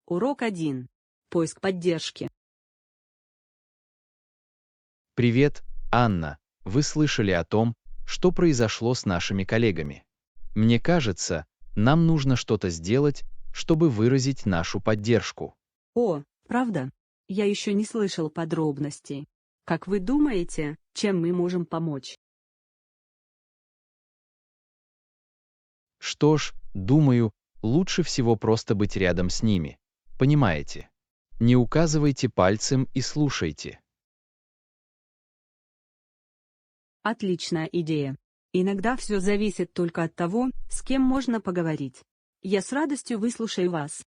Урок 1. Поиск поддержки. Привет, Анна. Вы слышали о том, что произошло с нашими коллегами? Мне кажется, нам нужно что-то сделать, чтобы выразить нашу поддержку. О, правда? Я еще не слышал подробностей. Как вы думаете, чем мы можем помочь? Что ж, думаю, лучше всего просто быть рядом с ними. Понимаете? Не указывайте пальцем и слушайте. Отличная идея. Иногда все зависит только от того, с кем можно поговорить. Я с радостью выслушаю вас.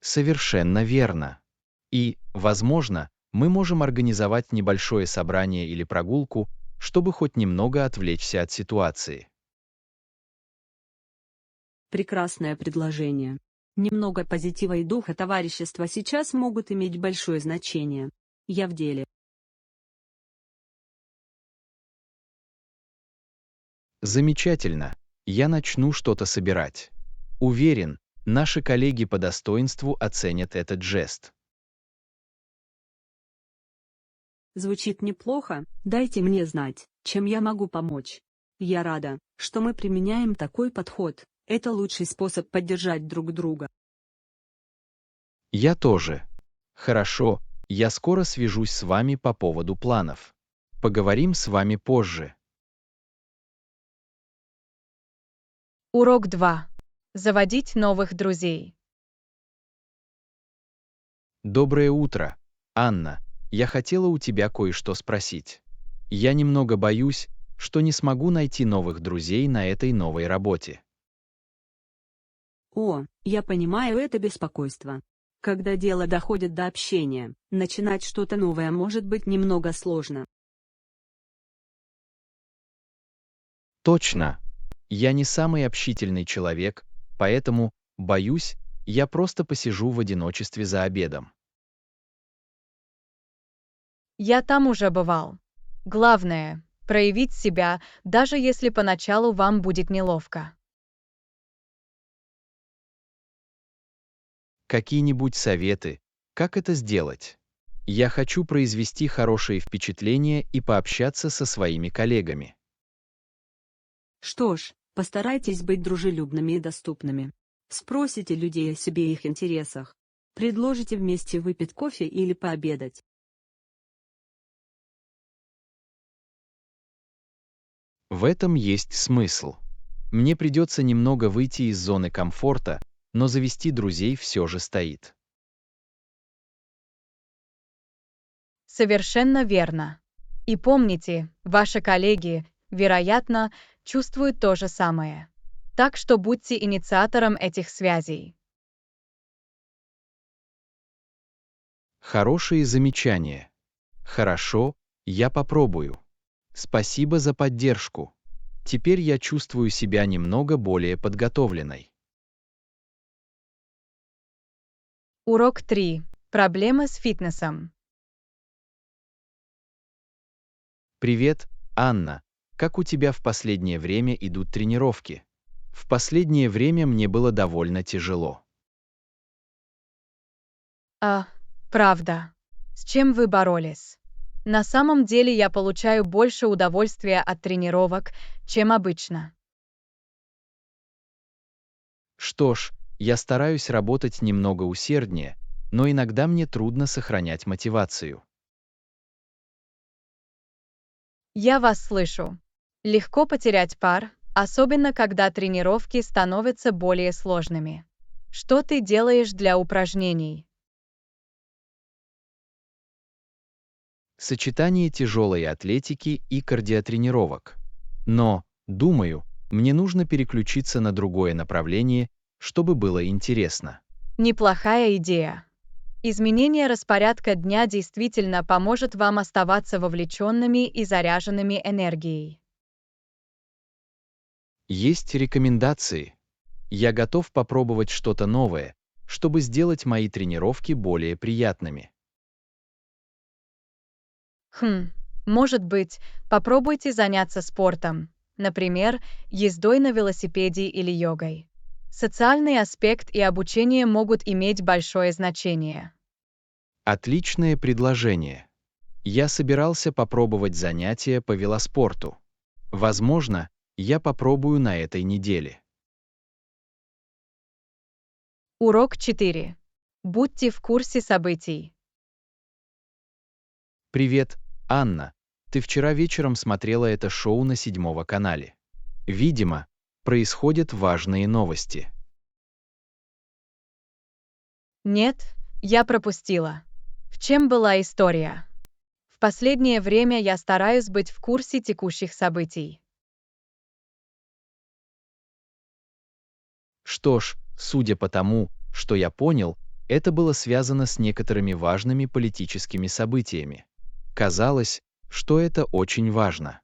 Совершенно верно. И, возможно, мы можем организовать небольшое собрание или прогулку, чтобы хоть немного отвлечься от ситуации. Прекрасное предложение. Немного позитива и духа товарищества сейчас могут иметь большое значение. Я в деле. Замечательно. Я начну что-то собирать. Уверен, наши коллеги по достоинству оценят этот жест. Звучит неплохо, дайте мне знать, чем я могу помочь. Я рада, что мы применяем такой подход. Это лучший способ поддержать друг друга. Я тоже. Хорошо, я скоро свяжусь с вами по поводу планов. Поговорим с вами позже. Урок 2. Заводить новых друзей. Доброе утро, Анна. Я хотела у тебя кое-что спросить. Я немного боюсь, что не смогу найти новых друзей на этой новой работе. О, я понимаю это беспокойство. Когда дело доходит до общения, начинать что-то новое может быть немного сложно. Точно. Я не самый общительный человек, поэтому, боюсь, я просто посижу в одиночестве за обедом. Я там уже бывал. Главное — проявить себя, даже если поначалу вам будет неловко. Какие-нибудь советы, как это сделать? Я хочу произвести хорошее впечатление и пообщаться со своими коллегами. Что ж, постарайтесь быть дружелюбными и доступными. Спросите людей о себе и их интересах. Предложите вместе выпить кофе или пообедать. В этом есть смысл. Мне придется немного выйти из зоны комфорта, но завести друзей все же стоит. Совершенно верно. И помните, ваши коллеги, вероятно, чувствуют то же самое. Так что будьте инициатором этих связей. Хорошие замечания. Хорошо, я попробую. Спасибо за поддержку. Теперь я чувствую себя немного более подготовленной. Урок 3. Проблемы с фитнесом. Привет, Анна. Как у тебя в последнее время идут тренировки? В последнее время мне было довольно тяжело. Правда. С чем вы боролись? На самом деле я получаю больше удовольствия от тренировок, чем обычно. Что ж, я стараюсь работать немного усерднее, но иногда мне трудно сохранять мотивацию. Я вас слышу. Легко потерять пар, особенно когда тренировки становятся более сложными. Что ты делаешь для упражнений? Сочетание тяжелой атлетики и кардиотренировок. Но, думаю, мне нужно переключиться на другое направление, чтобы было интересно. Неплохая идея. Изменение распорядка дня действительно поможет вам оставаться вовлеченными и заряженными энергией. Есть рекомендации. Я готов попробовать что-то новое, чтобы сделать мои тренировки более приятными. Может быть, попробуйте заняться спортом. например, ездой на велосипеде или йогой. Социальный аспект и обучение могут иметь большое значение. Отличное предложение. Я собирался попробовать занятия по велоспорту. Возможно, я попробую на этой неделе. Урок 4. Будьте в курсе событий. Привет, Анна. Ты вчера вечером смотрела это шоу на 7 канале. Видимо, происходят важные новости. Нет, я пропустила. В чем была история? В последнее время я стараюсь быть в курсе текущих событий. Что ж, судя по тому, что я понял, это было связано с некоторыми важными политическими событиями. Казалось, что это очень важно.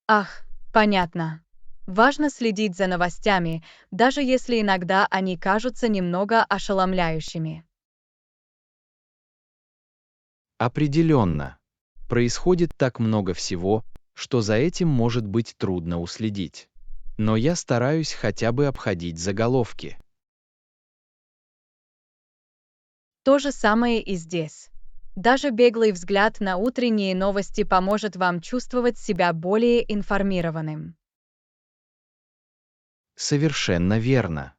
Ах, понятно. Важно следить за новостями, даже если иногда они кажутся немного ошеломляющими. Определенно. Происходит так много всего, что за этим может быть трудно уследить. Но я стараюсь хотя бы обходить заголовки. То же самое и здесь. Даже беглый взгляд на утренние новости поможет вам чувствовать себя более информированным. Совершенно верно.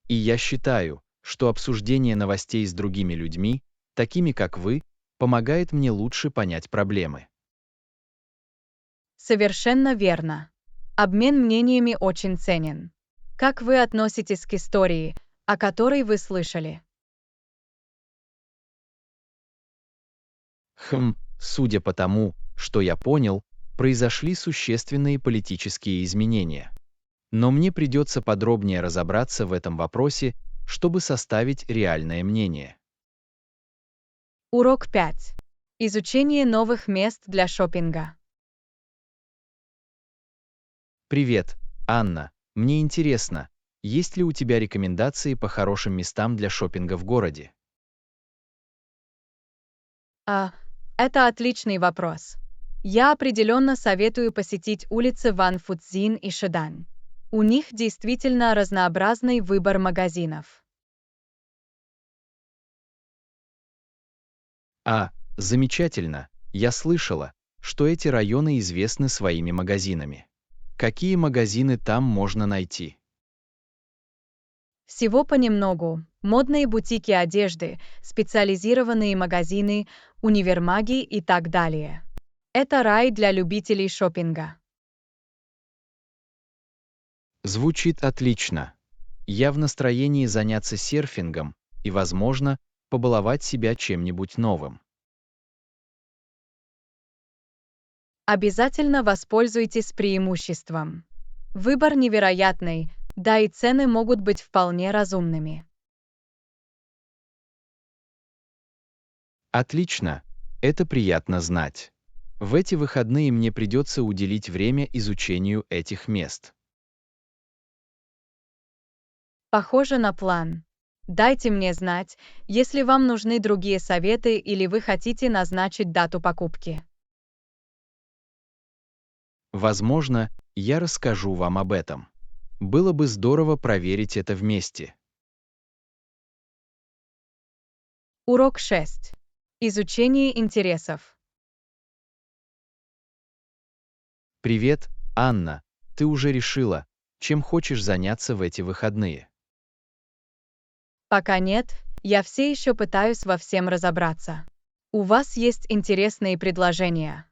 И я считаю, что обсуждение новостей с другими людьми, такими как вы, помогает мне лучше понять проблемы. Совершенно верно. Обмен мнениями очень ценен. Как вы относитесь к истории, о которой вы слышали? Судя по тому, что я понял, произошли существенные политические изменения. Но мне придется подробнее разобраться в этом вопросе, чтобы составить реальное мнение. Урок 5. Изучение новых мест для шопинга. Привет, Анна. Мне интересно, есть ли у тебя рекомендации по хорошим местам для шопинга в городе? Это отличный вопрос. Я определенно советую посетить улицы Ван Фуцзин и Шидан. У них действительно разнообразный выбор магазинов. Замечательно. Я слышала, что эти районы известны своими магазинами. Какие магазины там можно найти? Всего понемногу. Модные бутики одежды, специализированные магазины, универмаги и так далее. Это рай для любителей шопинга. Звучит отлично. Я в настроении заняться серфингом и, возможно, побаловать себя чем-нибудь новым. Обязательно воспользуйтесь преимуществом. Выбор невероятный, да и цены могут быть вполне разумными. Отлично, это приятно знать. В эти выходные мне придется уделить время изучению этих мест. Похоже на план. Дайте мне знать, если вам нужны другие советы или вы хотите назначить дату покупки. Возможно, я расскажу вам об этом. Было бы здорово проверить это вместе. Урок 6. Изучение интересов. Привет, Анна. Ты уже решила, чем хочешь заняться в эти выходные? Пока нет, я все еще пытаюсь во всем разобраться. У вас есть интересные предложения?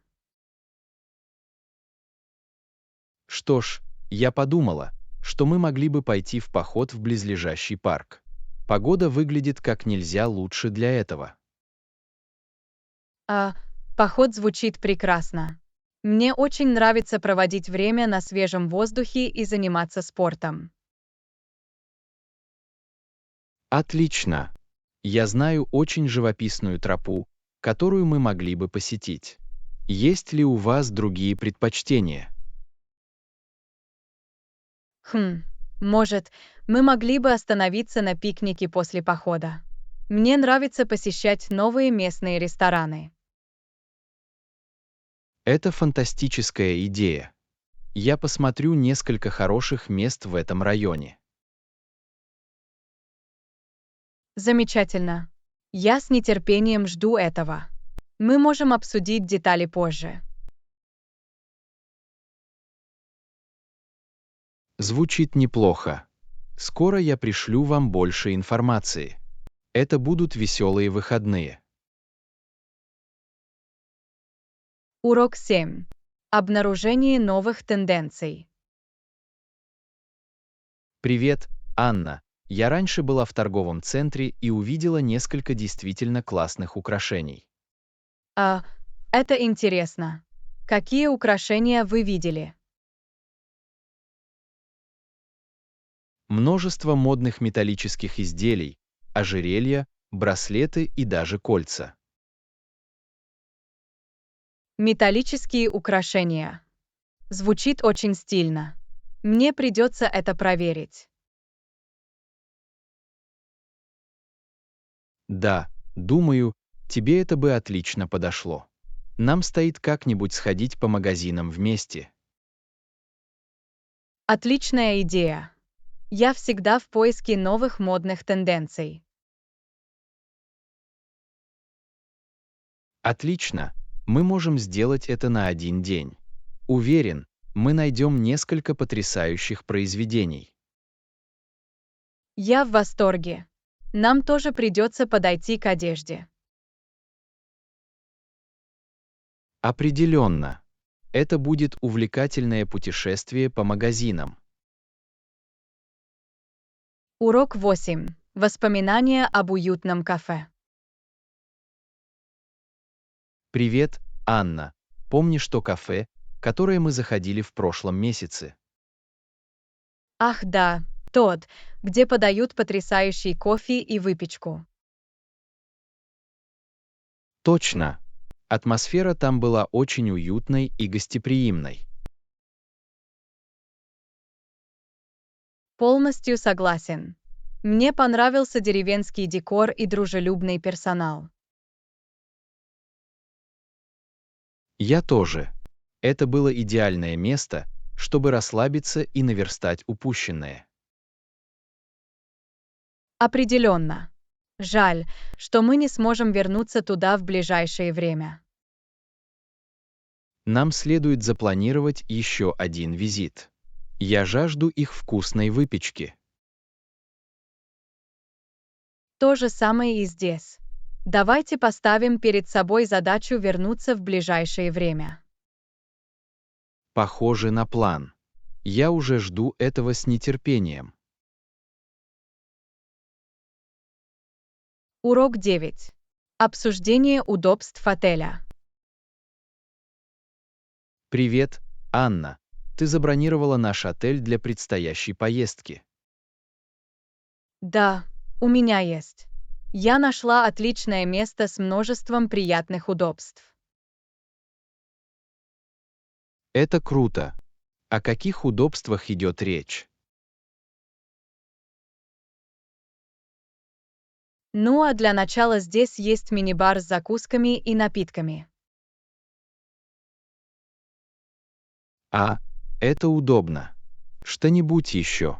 Что ж, я подумала, что мы могли бы пойти в поход в близлежащий парк. Погода выглядит как нельзя лучше для этого. Поход звучит прекрасно. Мне очень нравится проводить время на свежем воздухе и заниматься спортом. Отлично. Я знаю очень живописную тропу, которую мы могли бы посетить. Есть ли у вас другие предпочтения? Может, мы могли бы остановиться на пикнике после похода. Мне нравится посещать новые местные рестораны. Это фантастическая идея. Я посмотрю несколько хороших мест в этом районе. Замечательно. Я с нетерпением жду этого. Мы можем обсудить детали позже. Звучит неплохо. Скоро я пришлю вам больше информации. Это будут веселые выходные. Урок 7. Обнаружение новых тенденций. Привет, Анна. Я раньше была в торговом центре и увидела несколько действительно классных украшений. Это интересно. Какие украшения вы видели? Множество модных металлических изделий, ожерелья, браслеты и даже кольца. Металлические украшения. Звучит очень стильно. Мне придется это проверить. Да, думаю, тебе это бы отлично подошло. Нам стоит как-нибудь сходить по магазинам вместе. Отличная идея. Я всегда в поиске новых модных тенденций. Отлично, мы можем сделать это на один день. Уверен, мы найдем несколько потрясающих произведений. Я в восторге. Нам тоже придется подойти к одежде. Определенно. Это будет увлекательное путешествие по магазинам. Урок 8. Воспоминания об уютном кафе. Привет, Анна. Помнишь то кафе, в которое мы заходили в прошлом месяце? Ах да, тот, где подают потрясающий кофе и выпечку. Точно. Атмосфера там была очень уютной и гостеприимной. Полностью согласен. Мне понравился деревенский декор и дружелюбный персонал. Я тоже. Это было идеальное место, чтобы расслабиться и наверстать упущенное. Определенно. Жаль, что мы не сможем вернуться туда в ближайшее время. Нам следует запланировать еще один визит. Я жажду их вкусной выпечки. То же самое и здесь. Давайте поставим перед собой задачу вернуться в ближайшее время. Похоже на план. Я уже жду этого с нетерпением. Урок 9. Обсуждение удобств отеля. Привет, Анна. Ты забронировала наш отель для предстоящей поездки. Да, у меня есть. Я нашла отличное место с множеством приятных удобств. Это круто. О каких удобствах идет речь? Ну а для начала здесь есть мини-бар с закусками и напитками. Это удобно. Что-нибудь еще?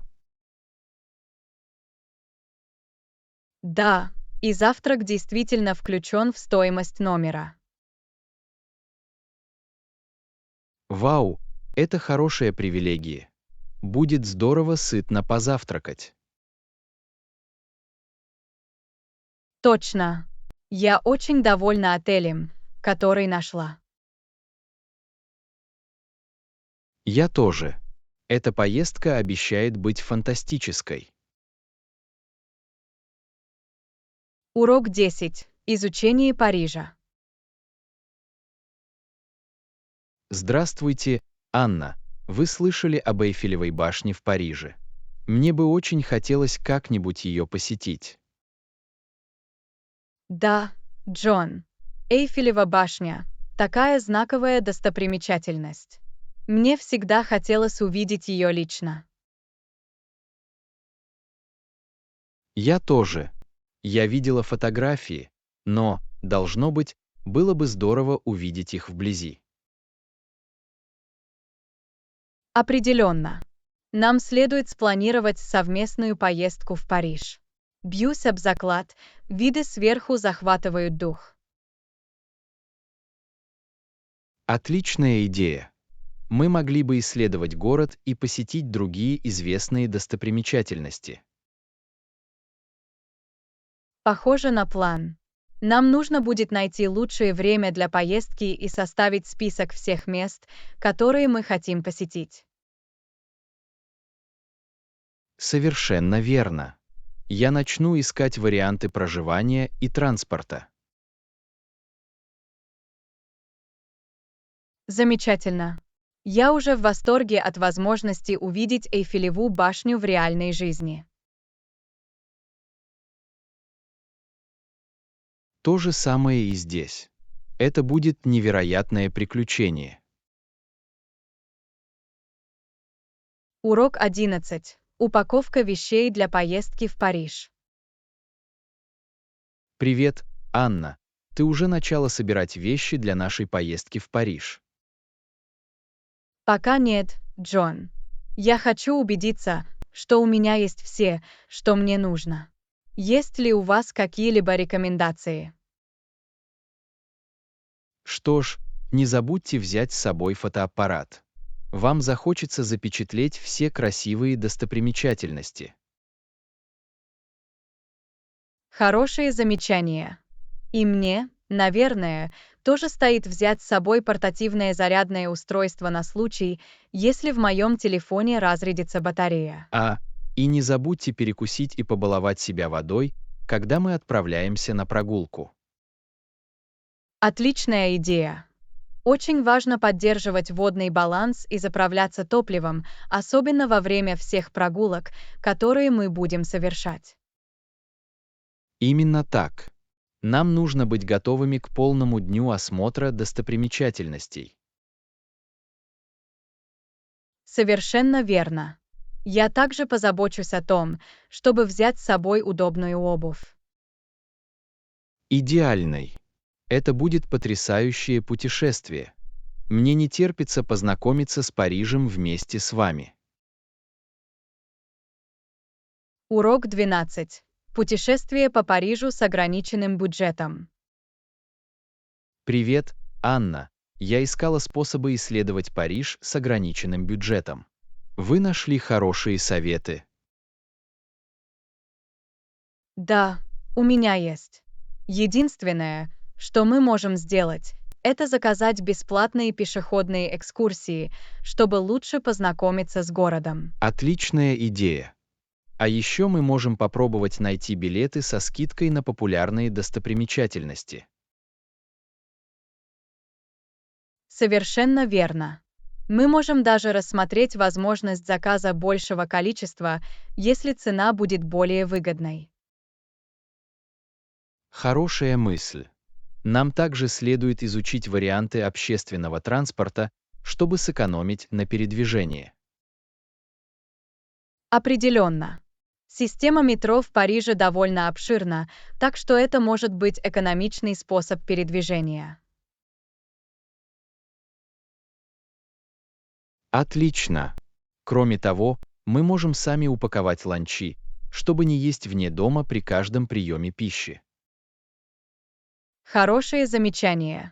Да, и завтрак действительно включен в стоимость номера. Вау, это хорошая привилегия. Будет здорово сытно позавтракать. Точно. Я очень довольна отелем, который нашла. Я тоже. Эта поездка обещает быть фантастической. Урок 10. Изучение Парижа. Здравствуйте, Анна. Вы слышали об Эйфелевой башне в Париже? Мне бы очень хотелось как-нибудь ее посетить. Да, Джон. Эйфелева башня. Такая знаковая достопримечательность. Мне всегда хотелось увидеть ее лично. Я тоже. Я видела фотографии, но, должно быть, было бы здорово увидеть их вблизи. Определенно. Нам следует спланировать совместную поездку в Париж. Бьюсь об заклад, виды сверху захватывают дух. Отличная идея. Мы могли бы исследовать город и посетить другие известные достопримечательности. Похоже на план. Нам нужно будет найти лучшее время для поездки и составить список всех мест, которые мы хотим посетить. Совершенно верно. Я начну искать варианты проживания и транспорта. Замечательно. Я уже в восторге от возможности увидеть Эйфелеву башню в реальной жизни. То же самое и здесь. Это будет невероятное приключение. Урок 11. Упаковка вещей для поездки в Париж. Привет, Анна. Ты уже начала собирать вещи для нашей поездки в Париж? Пока нет, Джон. Я хочу убедиться, что у меня есть все, что мне нужно. Есть ли у вас какие-либо рекомендации? Что ж, не забудьте взять с собой фотоаппарат. Вам захочется запечатлеть все красивые достопримечательности. Хорошее замечание. И мне, наверное, тоже стоит взять с собой портативное зарядное устройство на случай, если в моем телефоне разрядится батарея. И не забудьте перекусить и побаловать себя водой, когда мы отправляемся на прогулку. Отличная идея. Очень важно поддерживать водный баланс и заправляться топливом, особенно во время всех прогулок, которые мы будем совершать. Именно так. Нам нужно быть готовыми к полному дню осмотра достопримечательностей. Совершенно верно. Я также позабочусь о том, чтобы взять с собой удобную обувь. Идеальной. Это будет потрясающее путешествие. Мне не терпится познакомиться с Парижем вместе с вами. Урок 12. Путешествие по Парижу с ограниченным бюджетом. Привет, Анна. Я искала способы исследовать Париж с ограниченным бюджетом. Вы нашли хорошие советы. Да, у меня есть. Единственное, что мы можем сделать, это заказать бесплатные пешеходные экскурсии, чтобы лучше познакомиться с городом. Отличная идея. А еще мы можем попробовать найти билеты со скидкой на популярные достопримечательности. Совершенно верно. Мы можем даже рассмотреть возможность заказа большего количества, если цена будет более выгодной. Хорошая мысль. Нам также следует изучить варианты общественного транспорта, чтобы сэкономить на передвижении. Определенно. Система метро в Париже довольно обширна, так что это может быть экономичный способ передвижения. Отлично. Кроме того, мы можем сами упаковать ланчи, чтобы не есть вне дома при каждом приеме пищи. Хорошее замечание.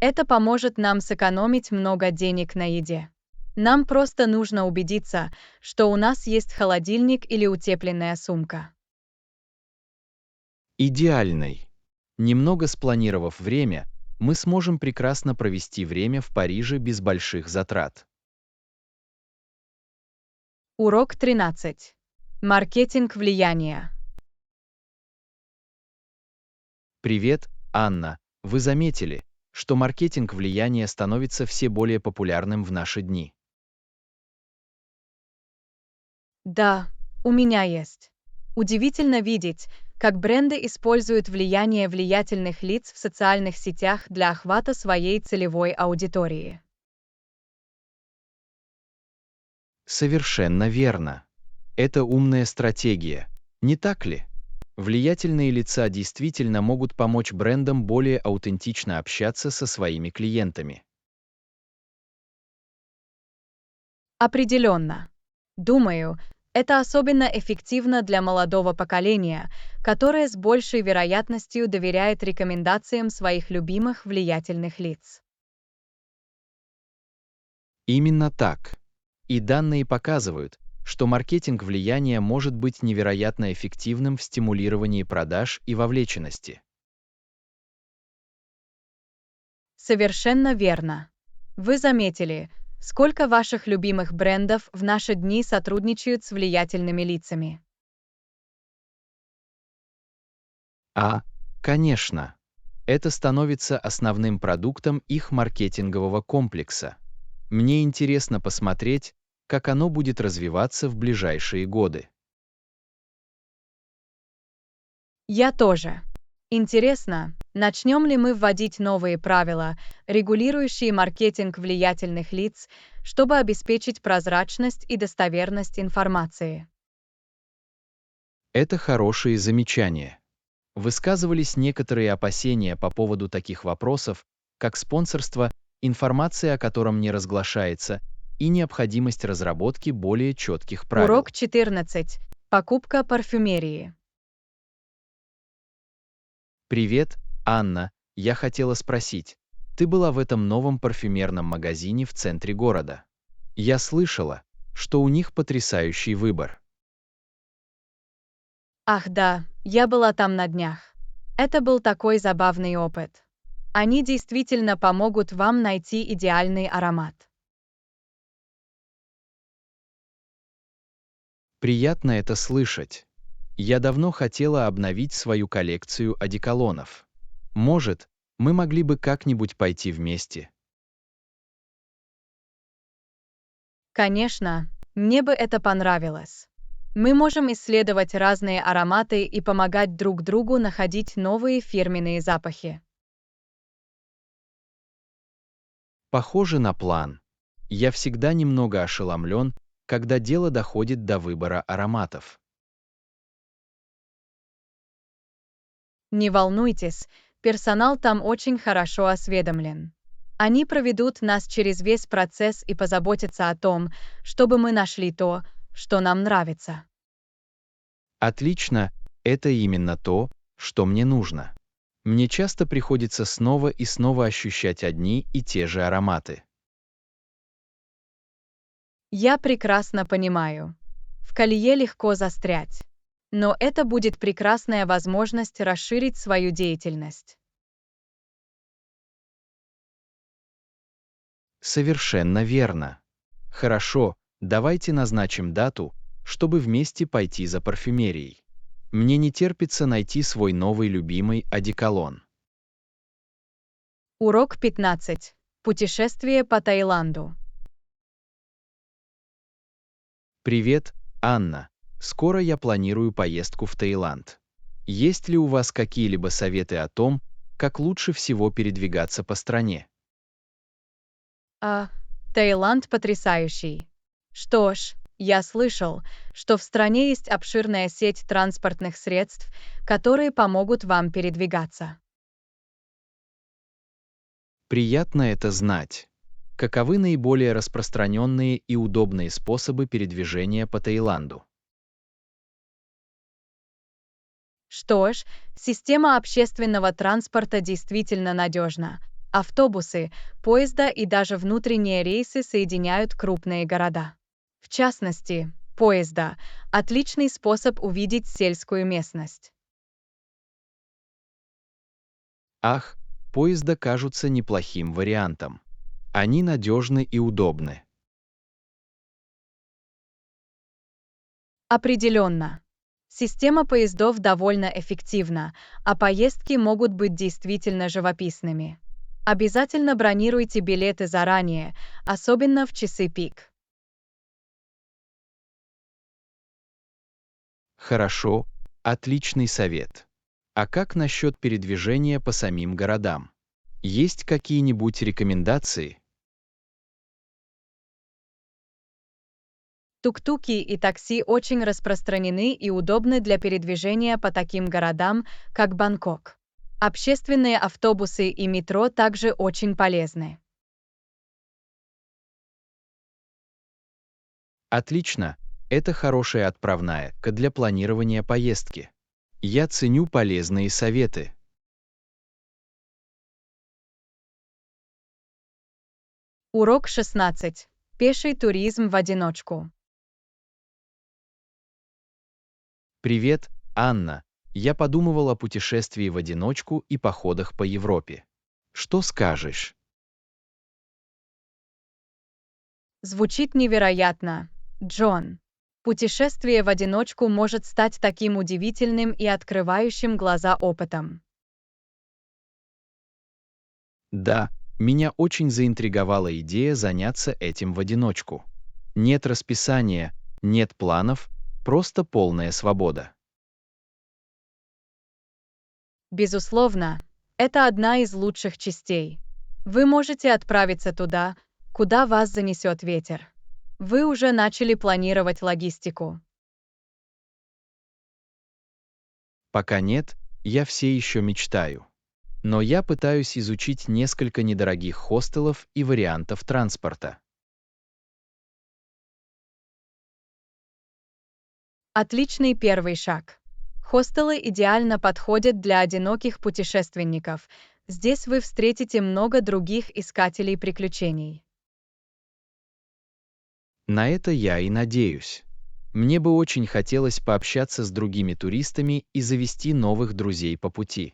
Это поможет нам сэкономить много денег на еде. Нам просто нужно убедиться, что у нас есть холодильник или утепленная сумка. Идеальный. Немного спланировав время, мы сможем прекрасно провести время в Париже без больших затрат. Урок 13. Маркетинг влияния. Привет, Анна. Вы заметили, что маркетинг влияния становится все более популярным в наши дни? Да, у меня есть. Удивительно видеть, как бренды используют влияние влиятельных лиц в социальных сетях для охвата своей целевой аудитории. Совершенно верно. Это умная стратегия, не так ли? Влиятельные лица действительно могут помочь брендам более аутентично общаться со своими клиентами. Определенно. Думаю, это особенно эффективно для молодого поколения, которое с большей вероятностью доверяет рекомендациям своих любимых влиятельных лиц. Именно так. И данные показывают, что маркетинг влияния может быть невероятно эффективным в стимулировании продаж и вовлеченности. Совершенно верно. Вы заметили, сколько ваших любимых брендов в наши дни сотрудничают с влиятельными лицами. Конечно, это становится основным продуктом их маркетингового комплекса. Мне интересно посмотреть, как оно будет развиваться в ближайшие годы. Я тоже. Интересно, начнем ли мы вводить новые правила, регулирующие маркетинг влиятельных лиц, чтобы обеспечить прозрачность и достоверность информации? Это хорошие замечания. Высказывались некоторые опасения по поводу таких вопросов, как спонсорство, информация о котором не разглашается, и необходимость разработки более четких правил. Урок 14. Покупка парфюмерии. Привет, Анна, я хотела спросить, ты была в этом новом парфюмерном магазине в центре города? Я слышала, что у них потрясающий выбор. Ах да, я была там на днях. Это был такой забавный опыт. Они действительно помогут вам найти идеальный аромат. Приятно это слышать. Я давно хотела обновить свою коллекцию одеколонов. Может, мы могли бы как-нибудь пойти вместе? Конечно, мне бы это понравилось. Мы можем исследовать разные ароматы и помогать друг другу находить новые фирменные запахи. Похоже на план. Я всегда немного ошеломлен, когда дело доходит до выбора ароматов. Не волнуйтесь, персонал там очень хорошо осведомлен. Они проведут нас через весь процесс и позаботятся о том, чтобы мы нашли то, что нам нравится. Отлично, это именно то, что мне нужно. Мне часто приходится снова и снова ощущать одни и те же ароматы. Я прекрасно понимаю. В колее легко застрять. Но это будет прекрасная возможность расширить свою деятельность. Совершенно верно. Хорошо, давайте назначим дату, чтобы вместе пойти за парфюмерией. Мне не терпится найти свой новый любимый одеколон. Урок 15. Путешествие по Таиланду. Привет, Анна. Скоро я планирую поездку в Таиланд. Есть ли у вас какие-либо советы о том, как лучше всего передвигаться по стране? Таиланд потрясающий. Что ж, я слышал, что в стране есть обширная сеть транспортных средств, которые помогут вам передвигаться. Приятно это знать. Каковы наиболее распространенные и удобные способы передвижения по Таиланду? Что ж, система общественного транспорта действительно надежна. Автобусы, поезда и даже внутренние рейсы соединяют крупные города. В частности, поезда– отличный способ увидеть сельскую местность. Ах, поезда кажутся неплохим вариантом. Они надежны и удобны. Определенно. Система поездов довольно эффективна, а поездки могут быть действительно живописными. Обязательно бронируйте билеты заранее, особенно в часы пик. Хорошо, отличный совет. А как насчет передвижения по самим городам? Есть какие-нибудь рекомендации? Тук-туки и такси очень распространены и удобны для передвижения по таким городам, как Бангкок. Общественные автобусы и метро также очень полезны. Отлично, это хорошая отправная для планирования поездки. Я ценю полезные советы. Урок 16. Пеший туризм в одиночку. Привет, Анна. Я подумывал о путешествии в одиночку и походах по Европе. Что скажешь? Звучит невероятно, Джон. Путешествие в одиночку может стать таким удивительным и открывающим глаза опытом. Да, меня очень заинтриговала идея заняться этим в одиночку. Нет расписания, нет планов, просто полная свобода. Безусловно, это одна из лучших частей. Вы можете отправиться туда, куда вас занесет ветер. Вы уже начали планировать логистику. Пока нет, я все еще мечтаю. Но я пытаюсь изучить несколько недорогих хостелов и вариантов транспорта. Отличный первый шаг. Хостелы идеально подходят для одиноких путешественников. Здесь вы встретите много других искателей приключений. На это я и надеюсь. Мне бы очень хотелось пообщаться с другими туристами и завести новых друзей по пути.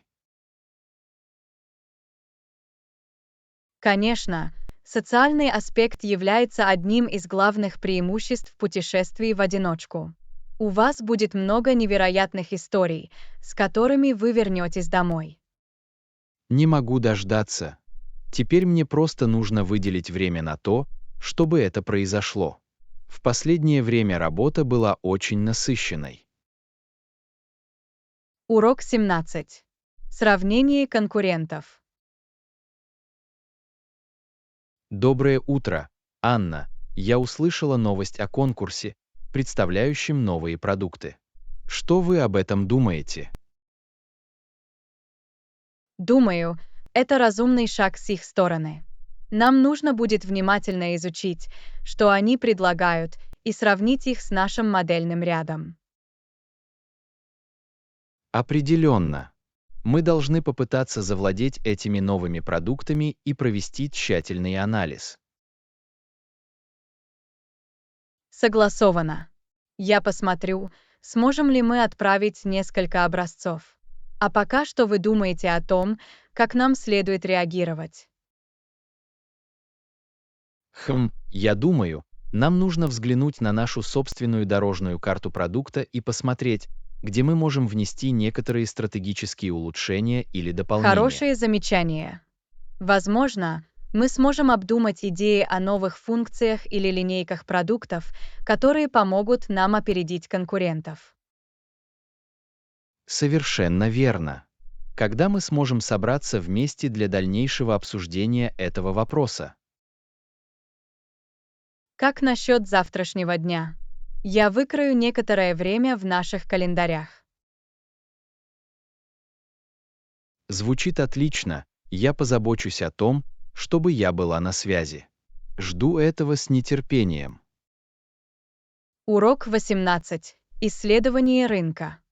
Конечно, социальный аспект является одним из главных преимуществ путешествий в одиночку. У вас будет много невероятных историй, с которыми вы вернетесь домой. Не могу дождаться. Теперь мне просто нужно выделить время на то, чтобы это произошло. В последнее время работа была очень насыщенной. Урок 17. Сравнение конкурентов. Доброе утро, Анна. Я услышала новость о конкурсе, представляющем новые продукты. Что вы об этом думаете? Думаю, это разумный шаг с их стороны. Нам нужно будет внимательно изучить, что они предлагают, и сравнить их с нашим модельным рядом. Определенно. Мы должны попытаться завладеть этими новыми продуктами и провести тщательный анализ. Согласовано. Я посмотрю, сможем ли мы отправить несколько образцов. А пока что вы думаете о том, как нам следует реагировать? Я думаю, нам нужно взглянуть на нашу собственную дорожную карту продукта и посмотреть, где мы можем внести некоторые стратегические улучшения или дополнения. Хорошее замечание. Возможно, мы сможем обдумать идеи о новых функциях или линейках продуктов, которые помогут нам опередить конкурентов. Совершенно верно. Когда мы сможем собраться вместе для дальнейшего обсуждения этого вопроса? Как насчет завтрашнего дня? Я выкрою некоторое время в наших календарях. Звучит отлично, я позабочусь о том, чтобы я была на связи. Жду этого с нетерпением. Урок 18. Исследование рынка.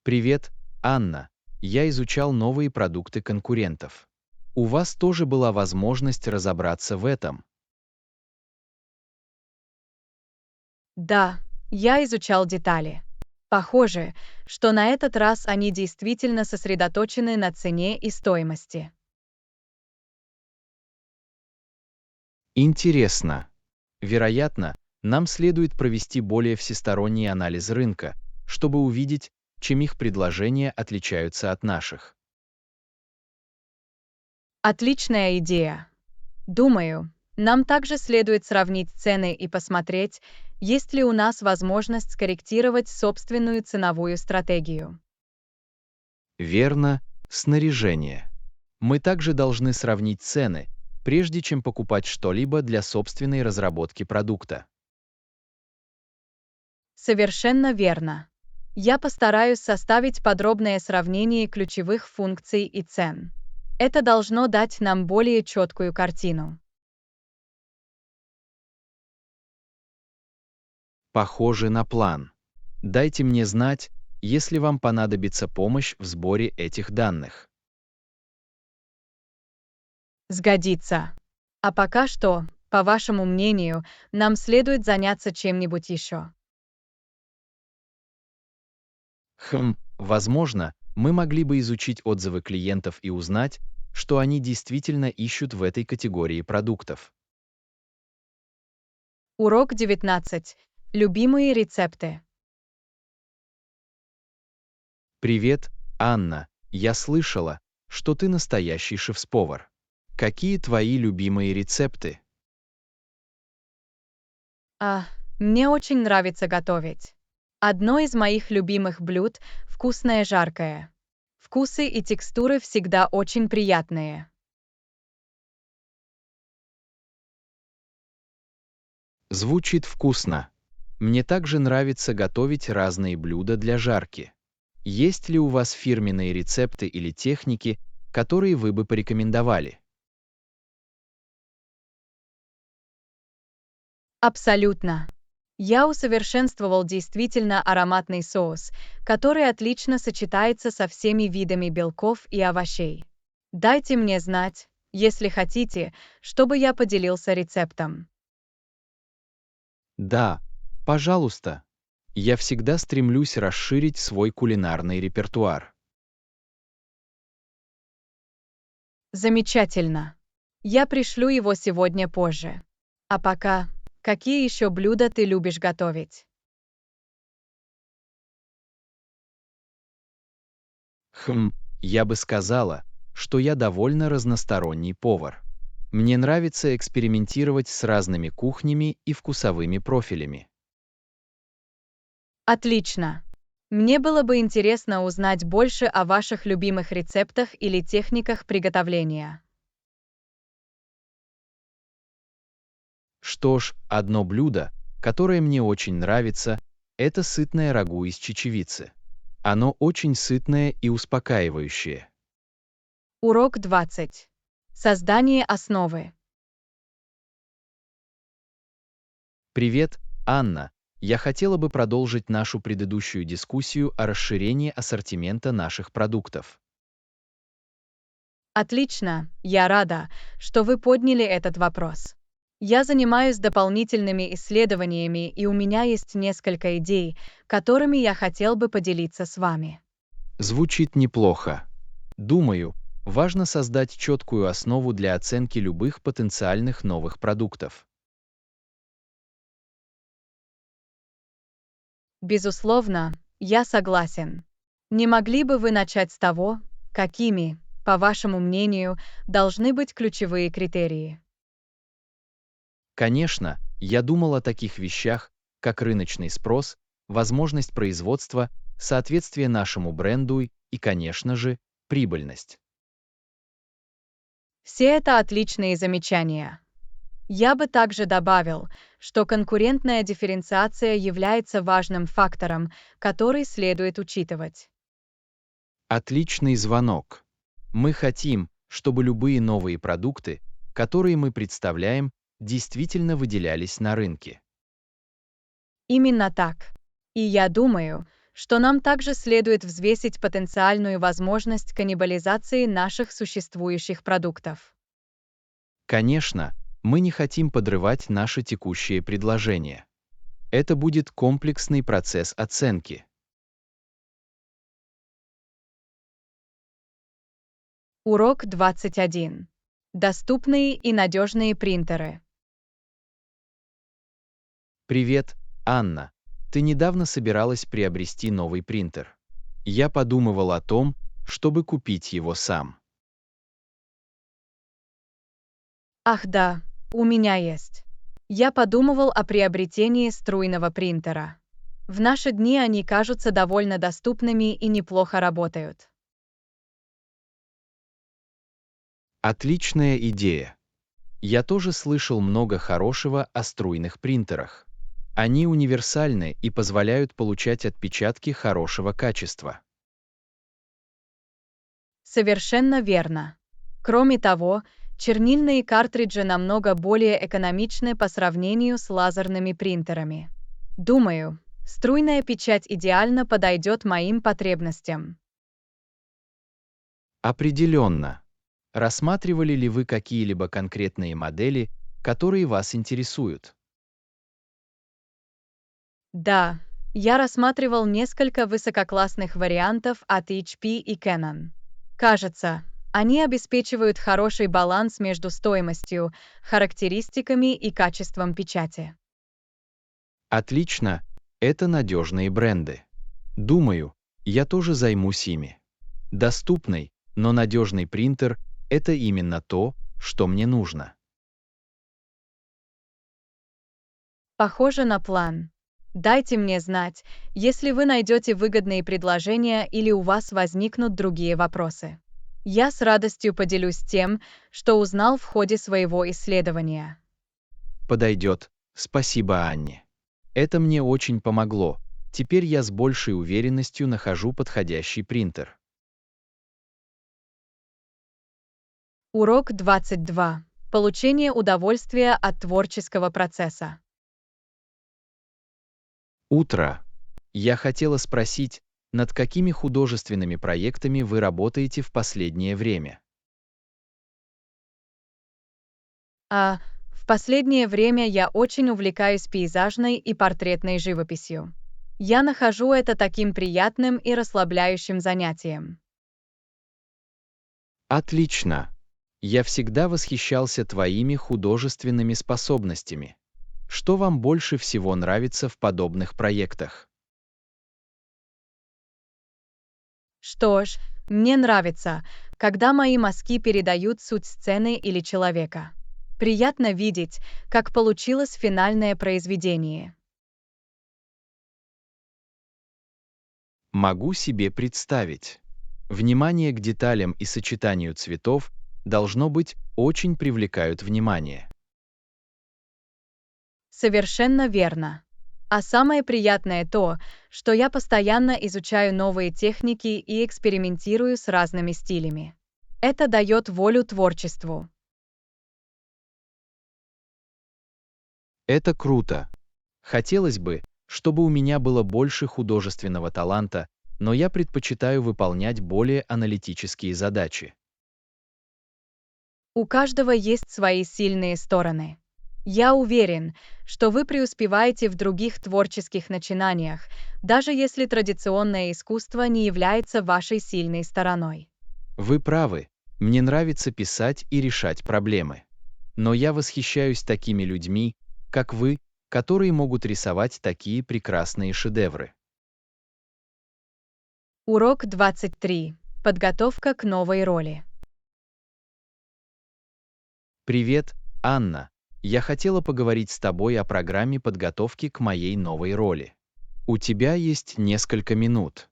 Привет, Анна. Я изучал новые продукты конкурентов. У вас тоже была возможность разобраться в этом. Да, я изучал детали. Похоже, что на этот раз они действительно сосредоточены на цене и стоимости. Интересно. Вероятно, нам следует провести более всесторонний анализ рынка, чтобы увидеть, чем их предложения отличаются от наших. Отличная идея. Думаю, нам также следует сравнить цены и посмотреть, есть ли у нас возможность скорректировать собственную ценовую стратегию. Верно, снаряжение. Мы также должны сравнить цены, прежде чем покупать что-либо для собственной разработки продукта. Совершенно верно. Я постараюсь составить подробное сравнение ключевых функций и цен. Это должно дать нам более четкую картину. Похоже на план. Дайте мне знать, если вам понадобится помощь в сборе этих данных. Сгодится. А пока что, по вашему мнению, нам следует заняться чем-нибудь еще. Возможно, мы могли бы изучить отзывы клиентов и узнать, что они действительно ищут в этой категории продуктов. Урок 19. Любимые рецепты. Привет, Анна. Я слышала, что ты настоящий шеф-повар. Какие твои любимые рецепты? Мне очень нравится готовить. Одно из моих любимых блюд – вкусное жаркое. Вкусы и текстуры всегда очень приятные. Звучит вкусно. Мне также нравится готовить разные блюда для жарки. Есть ли у вас фирменные рецепты или техники, которые вы бы порекомендовали? Абсолютно. Я усовершенствовал действительно ароматный соус, который отлично сочетается со всеми видами белков и овощей. Дайте мне знать, если хотите, чтобы я поделился рецептом. Да, пожалуйста. Я всегда стремлюсь расширить свой кулинарный репертуар. Замечательно. Я пришлю его сегодня позже. А пока, какие еще блюда ты любишь готовить? Я бы сказала, что я довольно разносторонний повар. Мне нравится экспериментировать с разными кухнями и вкусовыми профилями. Отлично. Мне было бы интересно узнать больше о ваших любимых рецептах или техниках приготовления. Что ж, одно блюдо, которое мне очень нравится, это сытное рагу из чечевицы. Оно очень сытное и успокаивающее. Урок 20. Создание основы. Привет, Анна. Я хотела бы продолжить нашу предыдущую дискуссию о расширении ассортимента наших продуктов. Отлично, я рада, что вы подняли этот вопрос. Я занимаюсь дополнительными исследованиями, и у меня есть несколько идей, которыми я хотел бы поделиться с вами. Звучит неплохо. Думаю, важно создать четкую основу для оценки любых потенциальных новых продуктов. Безусловно, я согласен. Не могли бы вы начать с того, какими, по вашему мнению, должны быть ключевые критерии? Конечно, я думал о таких вещах, как рыночный спрос, возможность производства, соответствие нашему бренду и, конечно же, прибыльность. Все это отличные замечания. Я бы также добавил, что конкурентная дифференциация является важным фактором, который следует учитывать. Отличный звонок. Мы хотим, чтобы любые новые продукты, которые мы представляем, действительно выделялись на рынке. Именно так. И я думаю, что нам также следует взвесить потенциальную возможность каннибализации наших существующих продуктов. Конечно, мы не хотим подрывать наше текущее предложение. Это будет комплексный процесс оценки. Урок 21. Доступные и надежные принтеры. Привет, Анна. Ты недавно собиралась приобрести новый принтер. Я подумывал о том, чтобы купить его сам. Ах да, у меня есть. Я подумывал о приобретении струйного принтера. В наши дни они кажутся довольно доступными и неплохо работают. Отличная идея. Я тоже слышал много хорошего о струйных принтерах. Они универсальны и позволяют получать отпечатки хорошего качества. Совершенно верно. Кроме того, чернильные картриджи намного более экономичны по сравнению с лазерными принтерами. Думаю, струйная печать идеально подойдет моим потребностям. Определенно. Рассматривали ли вы какие-либо конкретные модели, которые вас интересуют? Да, я рассматривал несколько высококлассных вариантов от HP и Canon. Кажется, они обеспечивают хороший баланс между стоимостью, характеристиками и качеством печати. Отлично, это надежные бренды. Думаю, я тоже займусь ими. Доступный, но надежный принтер – это именно то, что мне нужно. Похоже на план. Дайте мне знать, если вы найдете выгодные предложения или у вас возникнут другие вопросы. Я с радостью поделюсь тем, что узнал в ходе своего исследования. Подойдет. Спасибо, Анне. Это мне очень помогло. Теперь я с большей уверенностью нахожу подходящий принтер. Урок 22. Получение удовольствия от творческого процесса. Утро. Я хотела спросить, над какими художественными проектами вы работаете в последнее время? В последнее время я очень увлекаюсь пейзажной и портретной живописью. Я нахожу это таким приятным и расслабляющим занятием. Отлично. Я всегда восхищался твоими художественными способностями. Что вам больше всего нравится в подобных проектах? Что ж, мне нравится, когда мои мазки передают суть сцены или человека. Приятно видеть, как получилось финальное произведение. Могу себе представить. Внимание к деталям и сочетанию цветов должно быть очень привлекают внимание. Совершенно верно. А самое приятное то, что я постоянно изучаю новые техники и экспериментирую с разными стилями. Это дает волю творчеству. Это круто. Хотелось бы, чтобы у меня было больше художественного таланта, но я предпочитаю выполнять более аналитические задачи. У каждого есть свои сильные стороны. Я уверен, что вы преуспеваете в других творческих начинаниях, даже если традиционное искусство не является вашей сильной стороной. Вы правы, мне нравится писать и решать проблемы. Но я восхищаюсь такими людьми, как вы, которые могут рисовать такие прекрасные шедевры. Урок 23. Подготовка к новой роли. Привет, Анна. Я хотела поговорить с тобой о программе подготовки к моей новой роли. У тебя есть несколько минут.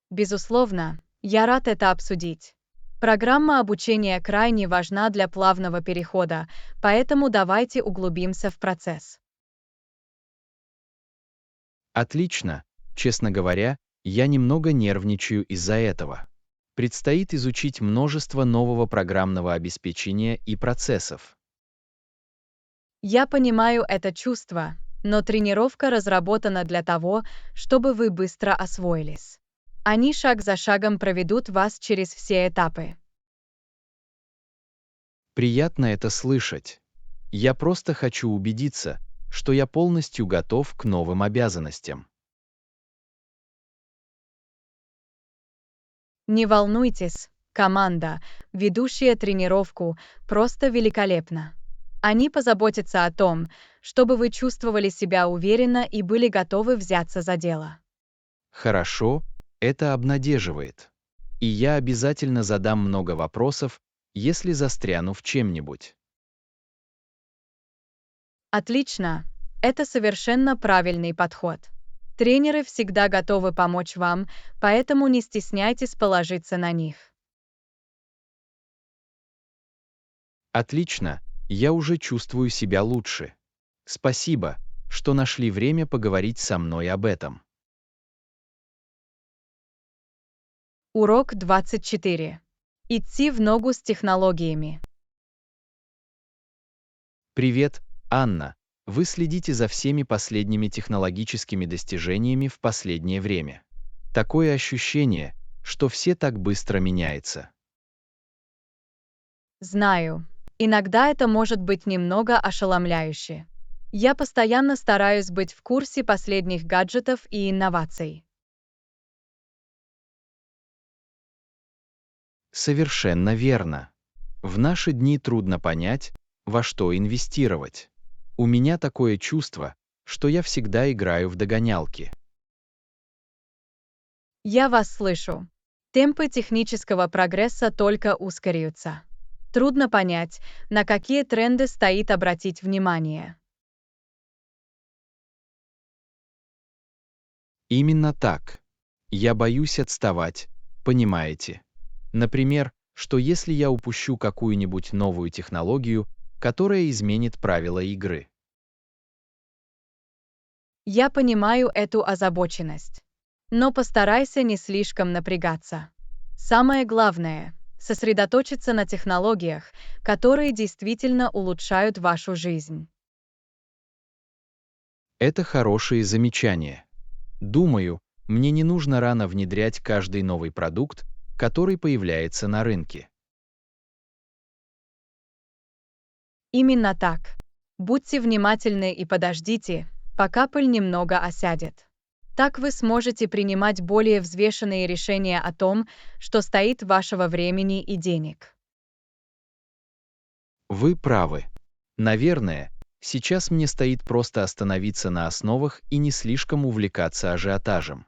Безусловно, я рад это обсудить. Программа обучения крайне важна для плавного перехода, поэтому давайте углубимся в процесс. Отлично. Честно говоря, я немного нервничаю из-за этого. Предстоит изучить множество нового программного обеспечения и процессов. Я понимаю это чувство, но тренировка разработана для того, чтобы вы быстро освоились. Они шаг за шагом проведут вас через все этапы. Приятно это слышать. Я просто хочу убедиться, что я полностью готов к новым обязанностям. Не волнуйтесь, команда, ведущая тренировку, просто великолепна. Они позаботятся о том, чтобы вы чувствовали себя уверенно и были готовы взяться за дело. Хорошо, это обнадеживает. И я обязательно задам много вопросов, если застряну в чем-нибудь. Отлично, это совершенно правильный подход. Тренеры всегда готовы помочь вам, поэтому не стесняйтесь положиться на них. Отлично, я уже чувствую себя лучше. Спасибо, что нашли время поговорить со мной об этом. Урок 24. Идти в ногу с технологиями. Привет, Анна. Вы следите за всеми последними технологическими достижениями в последнее время. Такое ощущение, что все так быстро меняется. Знаю. Иногда это может быть немного ошеломляюще. Я постоянно стараюсь быть в курсе последних гаджетов и инноваций. Совершенно верно. В наши дни трудно понять, во что инвестировать. У меня такое чувство, что я всегда играю в догонялки. Я вас слышу. Темпы технического прогресса только ускоряются. Трудно понять, на какие тренды стоит обратить внимание. Именно так. Я боюсь отставать, понимаете? Например, что если я упущу какую-нибудь новую технологию, которая изменит правила игры. Я понимаю эту озабоченность. Но постарайся не слишком напрягаться. Самое главное — сосредоточиться на технологиях, которые действительно улучшают вашу жизнь. Это хорошие замечания. Думаю, мне не нужно рано внедрять каждый новый продукт, который появляется на рынке. Именно так. Будьте внимательны и подождите, пока пыль немного осядет. Так вы сможете принимать более взвешенные решения о том, что стоит вашего времени и денег. Вы правы. Наверное, сейчас мне стоит просто остановиться на основах и не слишком увлекаться ажиотажем.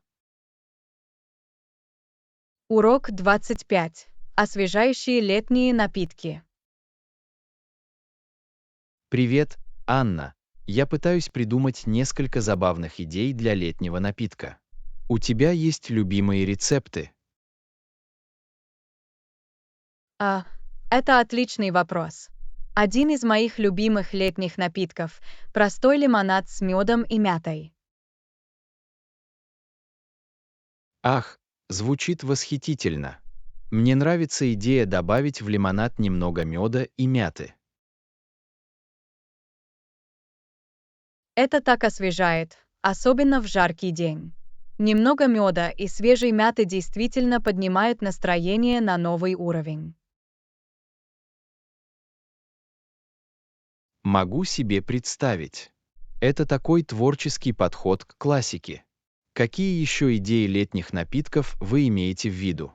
Урок 25. Освежающие летние напитки. Привет, Анна. Я пытаюсь придумать несколько забавных идей для летнего напитка. У тебя есть любимые рецепты? Это отличный вопрос. Один из моих любимых летних напитков – простой лимонад с медом и мятой. Ах, звучит восхитительно. Мне нравится идея добавить в лимонад немного меда и мяты. Это так освежает, особенно в жаркий день. Немного меда и свежей мяты действительно поднимают настроение на новый уровень. Могу себе представить. Это такой творческий подход к классике. Какие еще идеи летних напитков вы имеете в виду?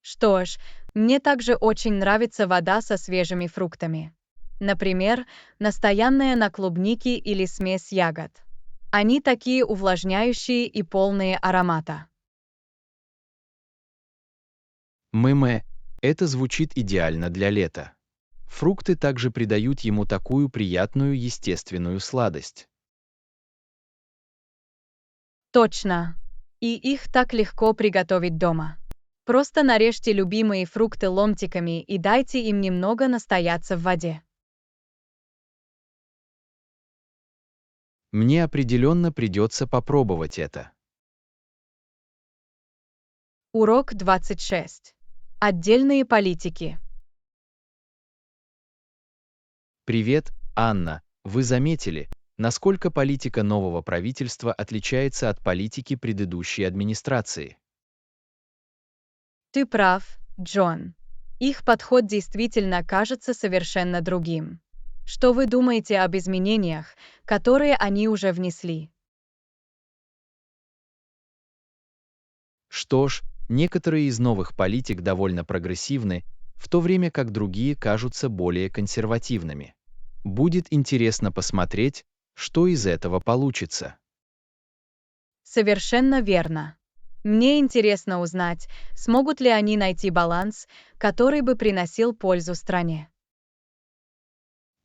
Что ж, мне также очень нравится вода со свежими фруктами. Например, настоянная на клубнике или смесь ягод. Они такие увлажняющие и полные аромата. Мэмэ, это звучит идеально для лета. Фрукты также придают ему такую приятную естественную сладость. Точно. И их так легко приготовить дома. Просто нарежьте любимые фрукты ломтиками и дайте им немного настояться в воде. Мне определенно придется попробовать это. Урок 26. Отдельные политики. Привет, Анна. Вы заметили, насколько политика нового правительства отличается от политики предыдущей администрации? Ты прав, Джон. Их подход действительно кажется совершенно другим. Что вы думаете об изменениях, которые они уже внесли? Что ж, некоторые из новых политик довольно прогрессивны, в то время как другие кажутся более консервативными. Будет интересно посмотреть, что из этого получится. Совершенно верно. Мне интересно узнать, смогут ли они найти баланс, который бы приносил пользу стране.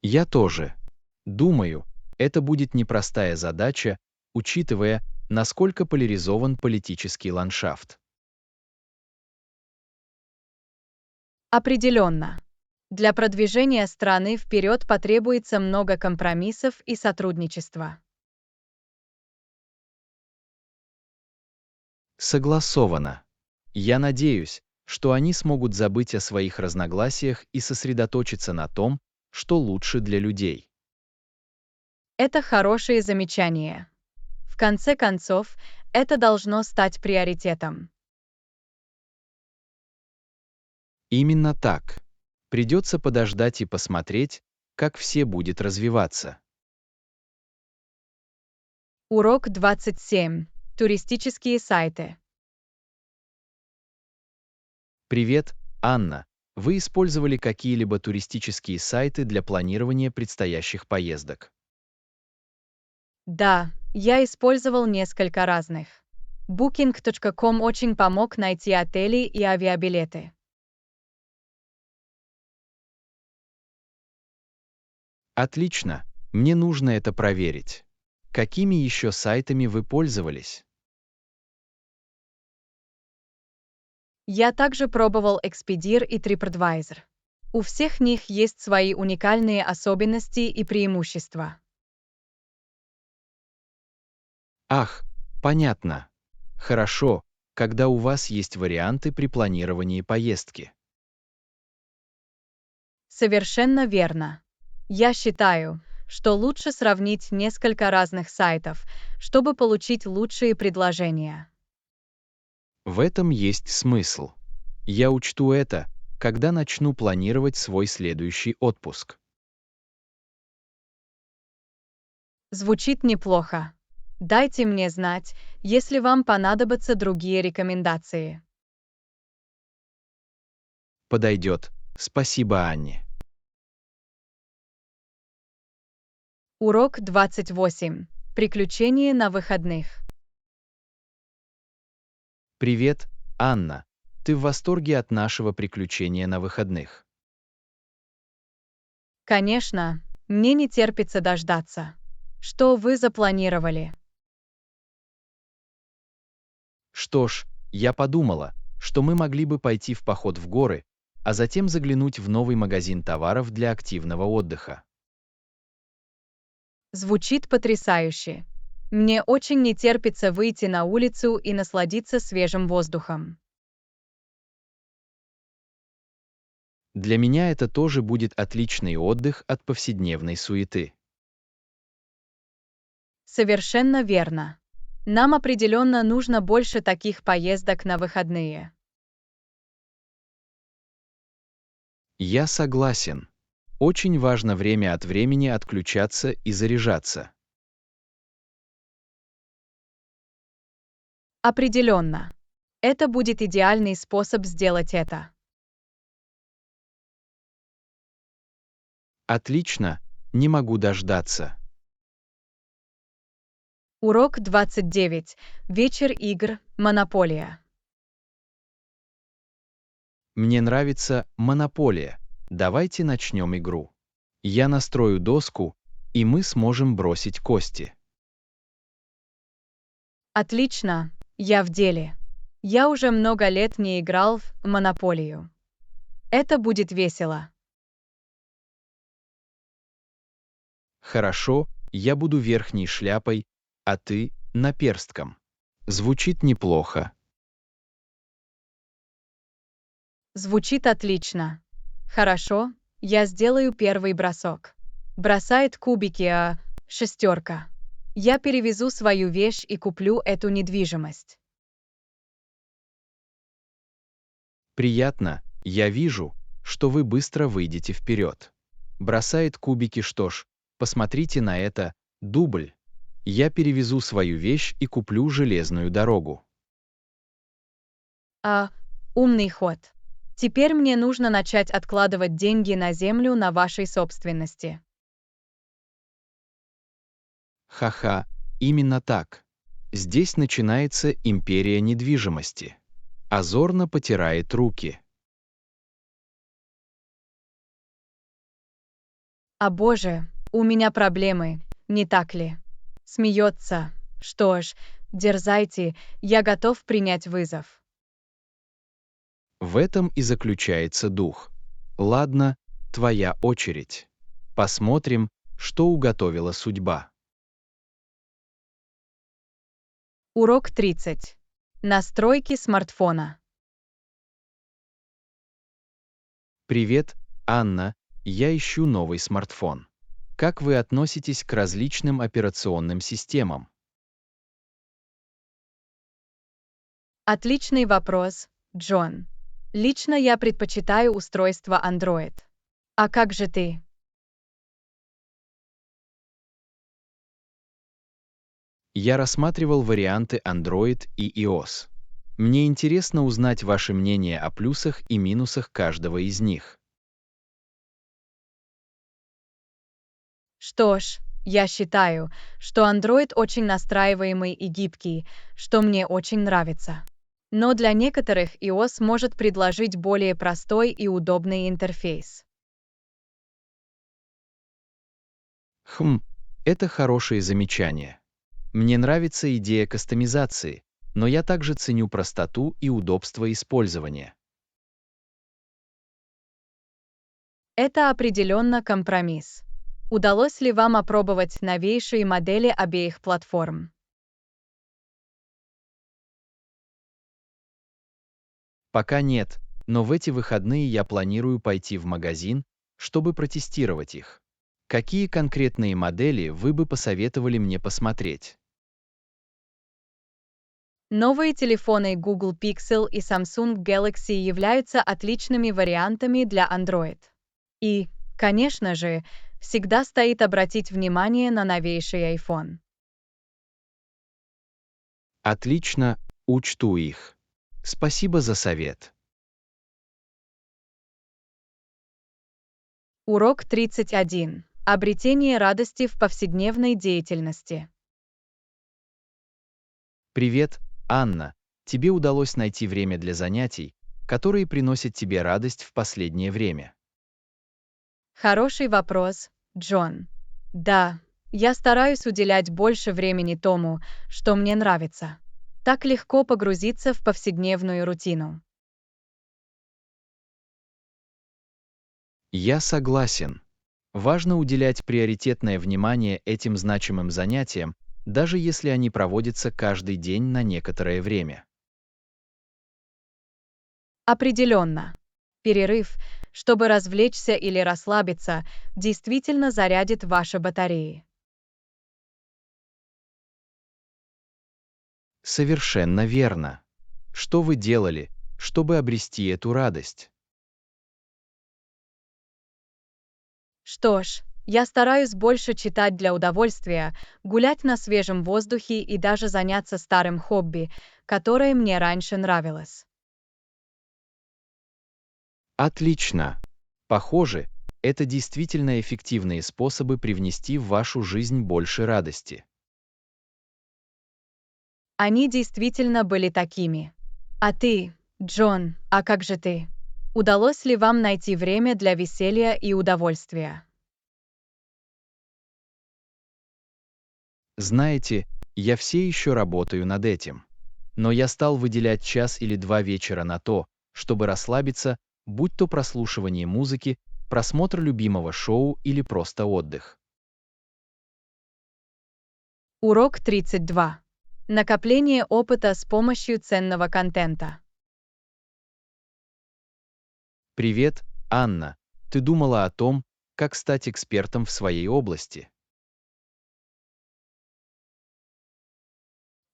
Я тоже. Думаю, это будет непростая задача, учитывая, насколько поляризован политический ландшафт. Определенно. Для продвижения страны вперед потребуется много компромиссов и сотрудничества. Согласовано. Я надеюсь, что они смогут забыть о своих разногласиях и сосредоточиться на том, что лучше для людей. Это хорошее замечание. В конце концов, это должно стать приоритетом. Именно так. Придется подождать и посмотреть, как все будет развиваться. Урок 27. Туристические сайты. Привет, Анна. Вы использовали какие-либо туристические сайты для планирования предстоящих поездок? Да, я использовал несколько разных. Booking.com очень помог найти отели и авиабилеты. Отлично. Мне нужно это проверить. Какими еще сайтами вы пользовались? Я также пробовал Expedia и TripAdvisor. У всех них есть свои уникальные особенности и преимущества. Ах, понятно. Хорошо, когда у вас есть варианты при планировании поездки. Совершенно верно. Я считаю, что лучше сравнить несколько разных сайтов, чтобы получить лучшие предложения. В этом есть смысл. Я учту это, когда начну планировать свой следующий отпуск. Звучит неплохо. Дайте мне знать, если вам понадобятся другие рекомендации. Подойдет. Спасибо, Анне. Урок 28. Приключения на выходных. Привет, Анна. Ты в восторге от нашего приключения на выходных? Конечно, мне не терпится дождаться. Что вы запланировали? Что ж, я подумала, что мы могли бы пойти в поход в горы, а затем заглянуть в новый магазин товаров для активного отдыха. Звучит потрясающе. Мне очень не терпится выйти на улицу и насладиться свежим воздухом. Для меня это тоже будет отличный отдых от повседневной суеты. Совершенно верно. Нам определенно нужно больше таких поездок на выходные. Я согласен. Очень важно время от времени отключаться и заряжаться. Определенно. Это будет идеальный способ сделать это. Отлично, не могу дождаться. Урок 29. Вечер игр. Монополия. Мне нравится монополия. Давайте начнем игру. Я настрою доску, и мы сможем бросить кости. Отлично, я в деле. Я уже много лет не играл в монополию. Это будет весело. Хорошо, я буду верхней шляпой, а ты — наперстком. Звучит неплохо. Звучит отлично. Хорошо, я сделаю первый бросок. Бросает кубики, шестерка. Я перевезу свою вещь и куплю эту недвижимость. Приятно, я вижу, что вы быстро выйдете вперед. Бросает кубики, что ж, посмотрите на это, дубль. Я перевезу свою вещь и куплю железную дорогу. Умный ход. Теперь мне нужно начать откладывать деньги на землю на вашей собственности. Ха-ха, именно так. Здесь начинается империя недвижимости. Азорно потирает руки. Боже, у меня проблемы, не так ли? Смеется. Что ж, дерзайте, я готов принять вызов. В этом и заключается дух. Ладно, твоя очередь. Посмотрим, что уготовила судьба. Урок 30. Настройки смартфона. Привет, Анна. Я ищу новый смартфон. Как вы относитесь к различным операционным системам? Отличный вопрос, Джон. Лично я предпочитаю устройство Android. А как же ты? Я рассматривал варианты Android и iOS. Мне интересно узнать ваше мнение о плюсах и минусах каждого из них. Что ж, я считаю, что Android очень настраиваемый и гибкий, что мне очень нравится. Но для некоторых iOS может предложить более простой и удобный интерфейс. Это хорошее замечание. Мне нравится идея кастомизации, но я также ценю простоту и удобство использования. Это определенно компромисс. Удалось ли вам опробовать новейшие модели обеих платформ? Пока нет, но в эти выходные я планирую пойти в магазин, чтобы протестировать их. Какие конкретные модели вы бы посоветовали мне посмотреть? Новые телефоны Google Pixel и Samsung Galaxy являются отличными вариантами для Android. И, конечно же, всегда стоит обратить внимание на новейший iPhone. Отлично, учту их. Спасибо за совет. Урок 31. Обретение радости в повседневной деятельности. Привет, Анна. Тебе удалось найти время для занятий, которые приносят тебе радость в последнее время. Хороший вопрос, Джон. Да, я стараюсь уделять больше времени тому, что мне нравится. Так легко погрузиться в повседневную рутину. Я согласен. Важно уделять приоритетное внимание этим значимым занятиям, даже если они проводятся каждый день на некоторое время. Определенно. Перерыв, чтобы развлечься или расслабиться, действительно зарядит ваши батареи. Совершенно верно. Что вы делали, чтобы обрести эту радость? Что ж, я стараюсь больше читать для удовольствия, гулять на свежем воздухе и даже заняться старым хобби, которое мне раньше нравилось. Отлично. Похоже, это действительно эффективные способы привнести в вашу жизнь больше радости. Они действительно были такими. А ты, Джон, а как же ты? Удалось ли вам найти время для веселья и удовольствия? Знаете, я все еще работаю над этим. Но я стал выделять час или два вечера на то, чтобы расслабиться, будь то прослушивание музыки, просмотр любимого шоу или просто отдых. Урок 32. Накопление опыта с помощью ценного контента. Привет, Анна. Ты думала о том, как стать экспертом в своей области?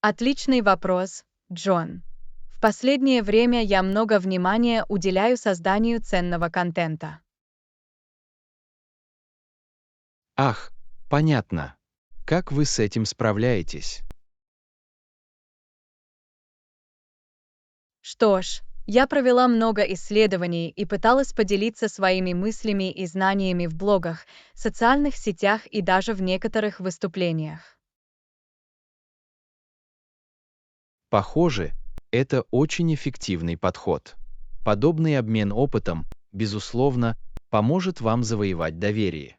Отличный вопрос, Джон. В последнее время я много внимания уделяю созданию ценного контента. Ах, понятно. Как вы с этим справляетесь? Что ж, я провела много исследований и пыталась поделиться своими мыслями и знаниями в блогах, социальных сетях и даже в некоторых выступлениях. Похоже, это очень эффективный подход. Подобный обмен опытом, безусловно, поможет вам завоевать доверие.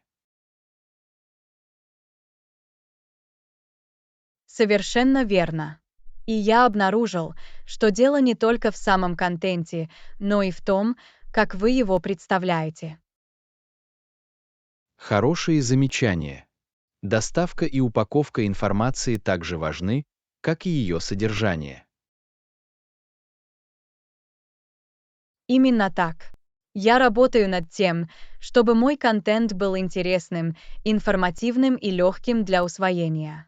Совершенно верно. И я обнаружил, что дело не только в самом контенте, но и в том, как вы его представляете. Хорошие замечания. Доставка и упаковка информации также важны, как и ее содержание. Именно так. Я работаю над тем, чтобы мой контент был интересным, информативным и легким для усвоения.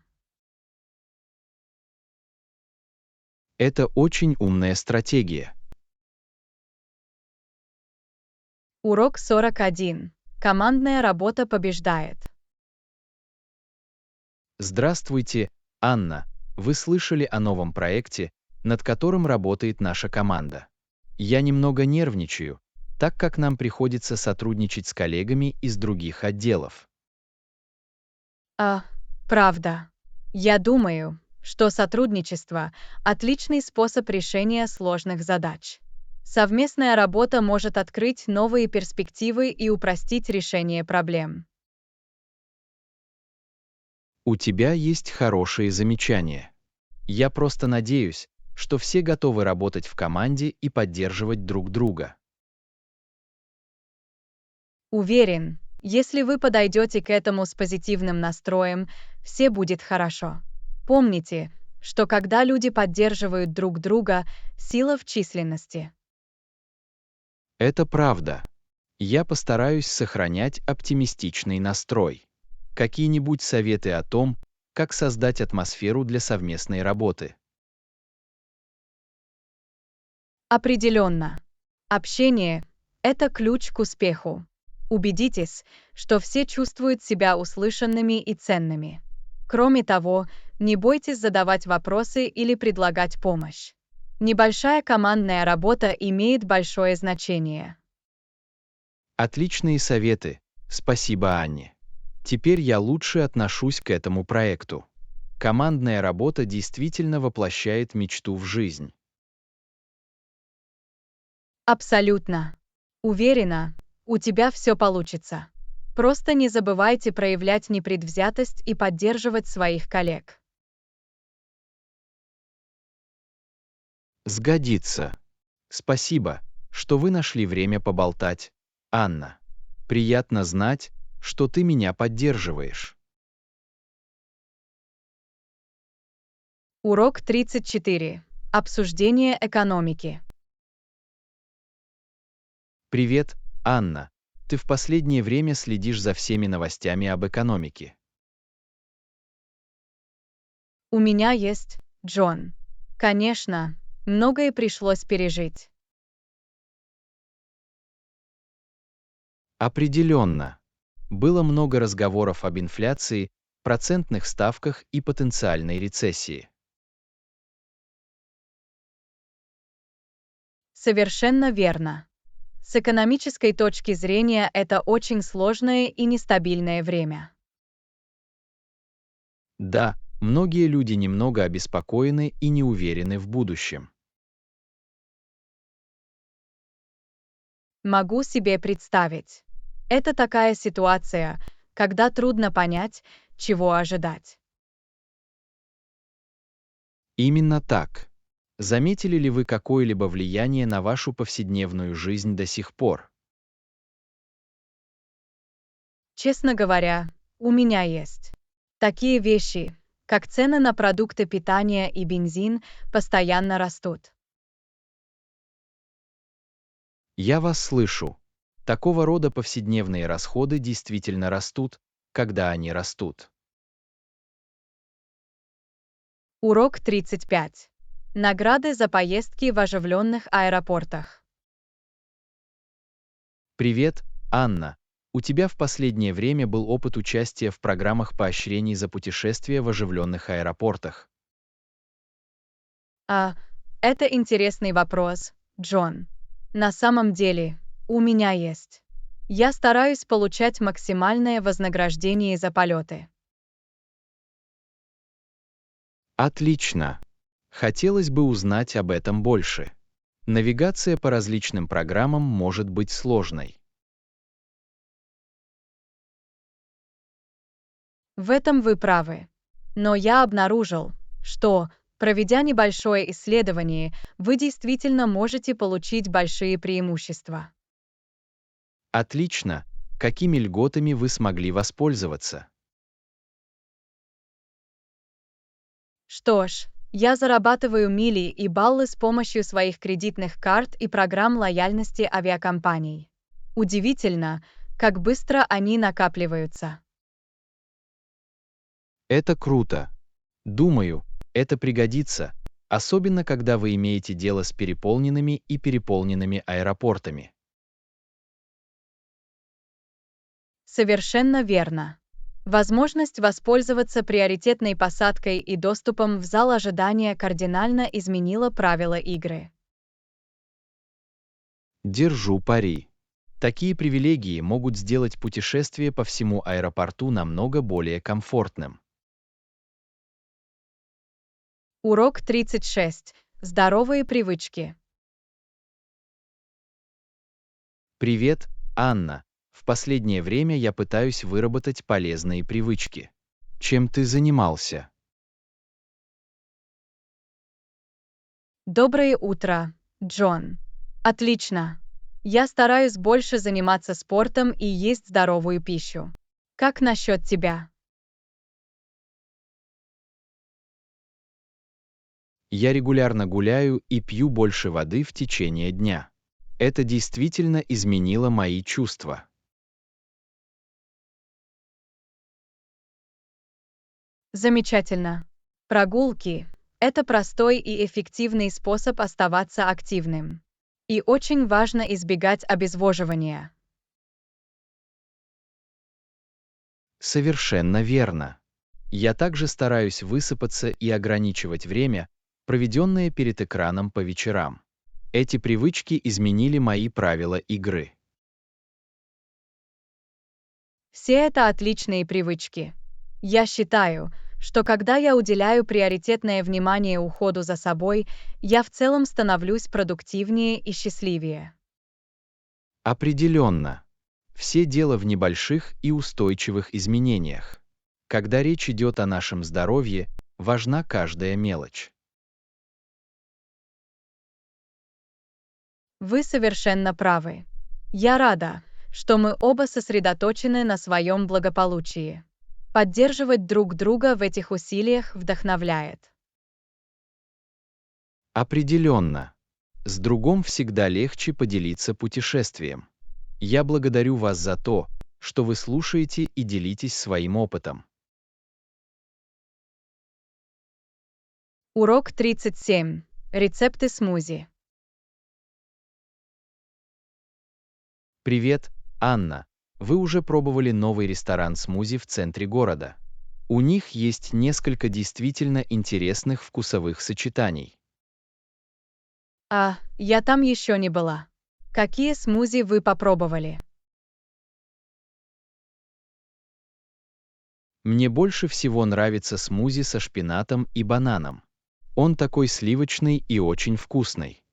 Это очень умная стратегия. Урок 41. Командная работа побеждает. Здравствуйте, Анна. Вы слышали о новом проекте, над которым работает наша команда. Я немного нервничаю, так как нам приходится сотрудничать с коллегами из других отделов. Правда. Я думаю, что сотрудничество – отличный способ решения сложных задач. Совместная работа может открыть новые перспективы и упростить решение проблем. У тебя есть хорошие замечания. Я просто надеюсь, что все готовы работать в команде и поддерживать друг друга. Уверен, если вы подойдете к этому с позитивным настроем, все будет хорошо. Помните, что когда люди поддерживают друг друга, сила в численности. Это правда. Я постараюсь сохранять оптимистичный настрой. Какие-нибудь советы о том, как создать атмосферу для совместной работы? Определенно. Общение – это ключ к успеху. Убедитесь, что все чувствуют себя услышанными и ценными. Кроме того, не бойтесь задавать вопросы или предлагать помощь. Небольшая командная работа имеет большое значение. Отличные советы. Спасибо, Анне. Теперь я лучше отношусь к этому проекту. Командная работа действительно воплощает мечту в жизнь. Абсолютно. Уверена, у тебя все получится. Просто не забывайте проявлять непредвзятость и поддерживать своих коллег. Сгодится. Спасибо, что вы нашли время поболтать, Анна. Приятно знать, что ты меня поддерживаешь. Урок 34. Обсуждение экономики. Привет, Анна. Ты в последнее время следишь за всеми новостями об экономике. У меня есть, Джон. Конечно, многое пришлось пережить. Определенно. Было много разговоров об инфляции, процентных ставках и потенциальной рецессии. Совершенно верно. С экономической точки зрения это очень сложное и нестабильное время. Да, многие люди немного обеспокоены и не уверены в будущем. Могу себе представить. Это такая ситуация, когда трудно понять, чего ожидать. Именно так. Заметили ли вы какое-либо влияние на вашу повседневную жизнь до сих пор? Честно говоря, у меня есть. Такие вещи, как цены на продукты питания и бензин, постоянно растут. Я вас слышу. Такого рода повседневные расходы действительно растут, когда они растут. Урок 35. Награды за поездки в оживленных аэропортах. Привет, Анна. У тебя в последнее время был опыт участия в программах поощрений за путешествия в оживленных аэропортах. Это интересный вопрос, Джон. На самом деле, у меня есть. Я стараюсь получать максимальное вознаграждение за полеты. Отлично. Хотелось бы узнать об этом больше. Навигация по различным программам может быть сложной. В этом вы правы. Но я обнаружил, что, проведя небольшое исследование, вы действительно можете получить большие преимущества. Отлично. Какими льготами вы смогли воспользоваться? Что ж, я зарабатываю мили и баллы с помощью своих кредитных карт и программ лояльности авиакомпаний. Удивительно, как быстро они накапливаются. Это круто. Думаю, это пригодится, особенно когда вы имеете дело с переполненными и переполненными аэропортами. Совершенно верно. Возможность воспользоваться приоритетной посадкой и доступом в зал ожидания кардинально изменила правила игры. Держу пари. Такие привилегии могут сделать путешествие по всему аэропорту намного более комфортным. Урок 36. Здоровые привычки. Привет, Анна. В последнее время я пытаюсь выработать полезные привычки. Чем ты занимался? Доброе утро, Джон. Отлично. Я стараюсь больше заниматься спортом и есть здоровую пищу. Как насчет тебя? Я регулярно гуляю и пью больше воды в течение дня. Это действительно изменило мои чувства. Замечательно. Прогулки – это простой и эффективный способ оставаться активным. И очень важно избегать обезвоживания. Совершенно верно. Я также стараюсь высыпаться и ограничивать время, проведенное перед экраном по вечерам. Эти привычки изменили мои правила игры. Все это отличные привычки. Я считаю, что когда я уделяю приоритетное внимание уходу за собой, я в целом становлюсь продуктивнее и счастливее. Определенно. Все дело в небольших и устойчивых изменениях. Когда речь идет о нашем здоровье, важна каждая мелочь. Вы совершенно правы. Я рада, что мы оба сосредоточены на своем благополучии. Поддерживать друг друга в этих усилиях вдохновляет. Определенно. С другом всегда легче поделиться путешествием. Я благодарю вас за то, что вы слушаете и делитесь своим опытом. Урок 37. Рецепты смузи. Привет, Анна. Вы уже пробовали новый ресторан смузи в центре города? У них есть несколько действительно интересных вкусовых сочетаний. Я там еще не была. Какие смузи вы попробовали? Мне больше всего нравится смузи со шпинатом и бананом. Он такой сливочный и очень вкусный.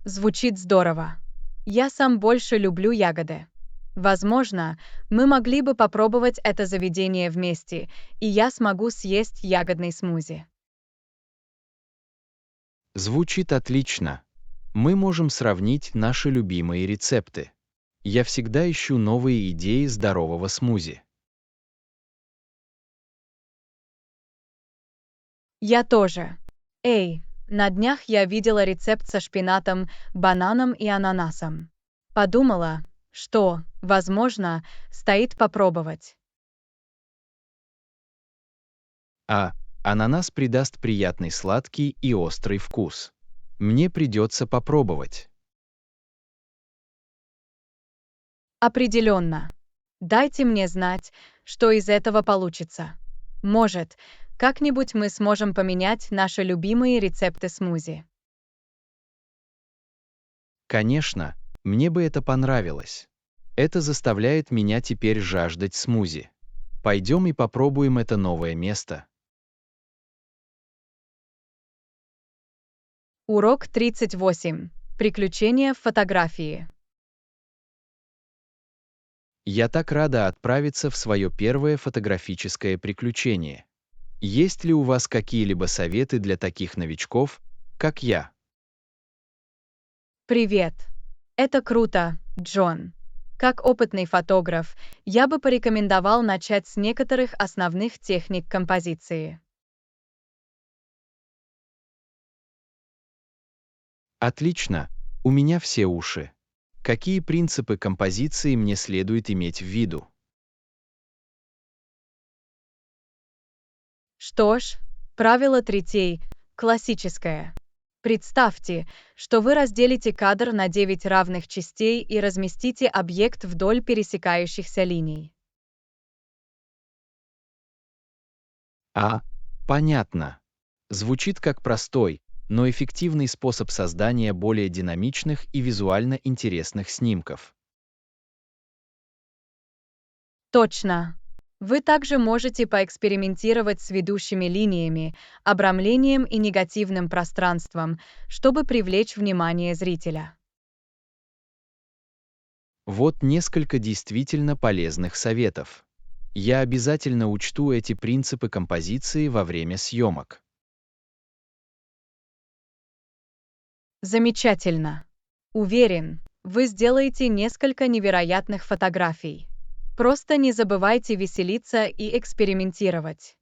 Звучит здорово. Я сам больше люблю ягоды. Возможно, мы могли бы попробовать это заведение вместе, и я смогу съесть ягодный смузи. Звучит отлично. Мы можем сравнить наши любимые рецепты. Я всегда ищу новые идеи здорового смузи. Я тоже. Эй, на днях я видела рецепт со шпинатом, бананом и ананасом. Подумала, что, возможно, стоит попробовать. Ананас придаст приятный сладкий и острый вкус. Мне придется попробовать. Определенно. Дайте мне знать, что из этого получится. Может, как-нибудь мы сможем поменять наши любимые рецепты смузи. Конечно, мне бы это понравилось. Это заставляет меня теперь жаждать смузи. Пойдем и попробуем это новое место. Урок 38. Приключения в фотографии. Я так рада отправиться в свое первое фотографическое приключение. Есть ли у вас какие-либо советы для таких новичков, как я? Привет. Это круто, Джон. Как опытный фотограф, я бы порекомендовал начать с некоторых основных техник композиции. Отлично. У меня все уши. Какие принципы композиции мне следует иметь в виду? Что ж, правило третей, классическое. Представьте, что вы разделите кадр на 9 равных частей и разместите объект вдоль пересекающихся линий. Понятно. Звучит как простой, но эффективный способ создания более динамичных и визуально интересных снимков. Точно. Вы также можете поэкспериментировать с ведущими линиями, обрамлением и негативным пространством, чтобы привлечь внимание зрителя. Вот несколько действительно полезных советов. Я обязательно учту эти принципы композиции во время съемок. Замечательно. Уверен, вы сделаете несколько невероятных фотографий. Просто не забывайте веселиться и экспериментировать.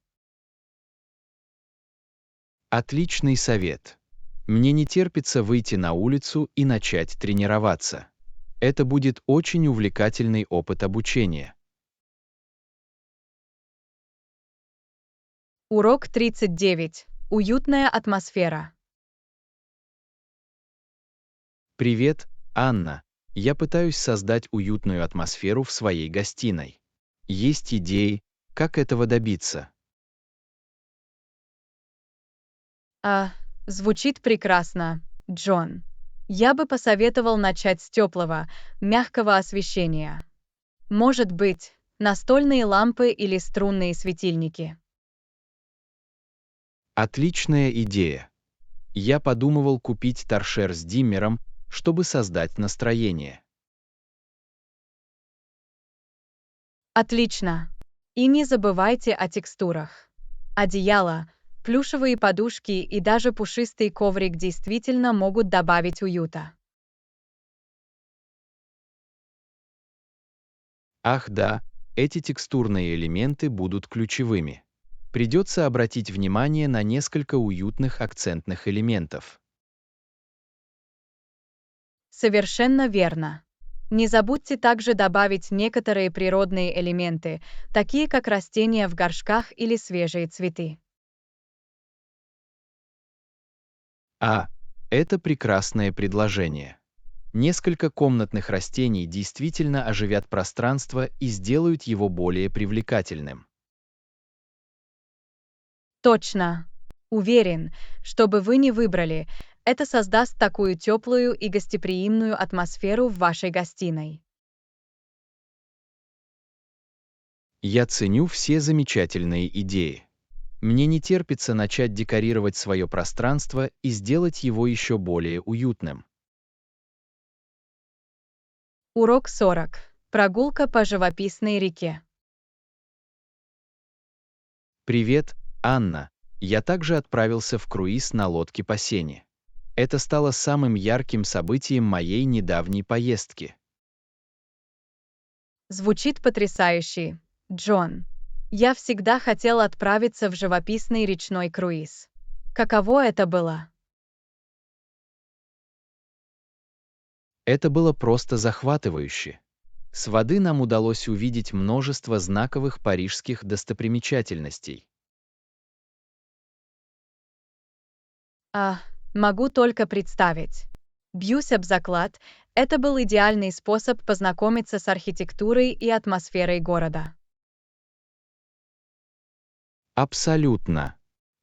Отличный совет. Мне не терпится выйти на улицу и начать тренироваться. Это будет очень увлекательный опыт обучения. Урок 39. Уютная атмосфера. Привет, Анна. Я пытаюсь создать уютную атмосферу в своей гостиной. Есть идеи, как этого добиться? Звучит прекрасно, Джон. Я бы посоветовал начать с теплого, мягкого освещения. Может быть, настольные лампы или струнные светильники. Отличная идея. Я подумывал купить торшер с диммером, чтобы создать настроение. Отлично. И не забывайте о текстурах. Одеяло, плюшевые подушки и даже пушистый коврик действительно могут добавить уюта. Ах да, эти текстурные элементы будут ключевыми. Придется обратить внимание на несколько уютных акцентных элементов. Совершенно верно. Не забудьте также добавить некоторые природные элементы, такие как растения в горшках или свежие цветы. Это прекрасное предложение. Несколько комнатных растений действительно оживят пространство и сделают его более привлекательным. Точно. Уверен, что бы вы ни выбрали, это создаст такую теплую и гостеприимную атмосферу в вашей гостиной. Я ценю все замечательные идеи. Мне не терпится начать декорировать свое пространство и сделать его еще более уютным. Урок 40. Прогулка по живописной реке. Привет, Анна. Я также отправился в круиз на лодке по Сене. Это стало самым ярким событием моей недавней поездки. Звучит потрясающе, Джон. Я всегда хотел отправиться в живописный речной круиз. Каково это было? Это было просто захватывающе. С воды нам удалось увидеть множество знаковых парижских достопримечательностей. Могу только представить. Бьюсь об заклад, это был идеальный способ познакомиться с архитектурой и атмосферой города. Абсолютно.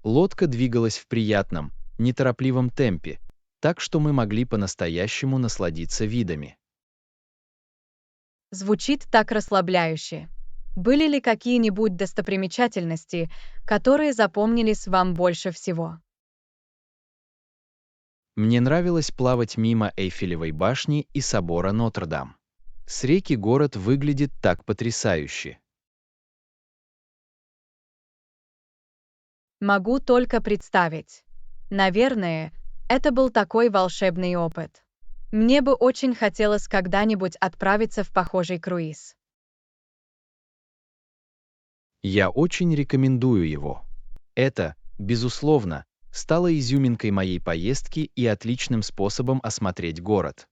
Лодка двигалась в приятном, неторопливом темпе, так что мы могли по-настоящему насладиться видами. Звучит так расслабляюще. Были ли какие-нибудь достопримечательности, которые запомнились вам больше всего? Мне нравилось плавать мимо Эйфелевой башни и собора Нотр-Дам. С реки город выглядит так потрясающе. Могу только представить. Наверное, это был такой волшебный опыт. Мне бы очень хотелось когда-нибудь отправиться в похожий круиз. Я очень рекомендую его. Это, безусловно, стало изюминкой моей поездки и отличным способом осмотреть город.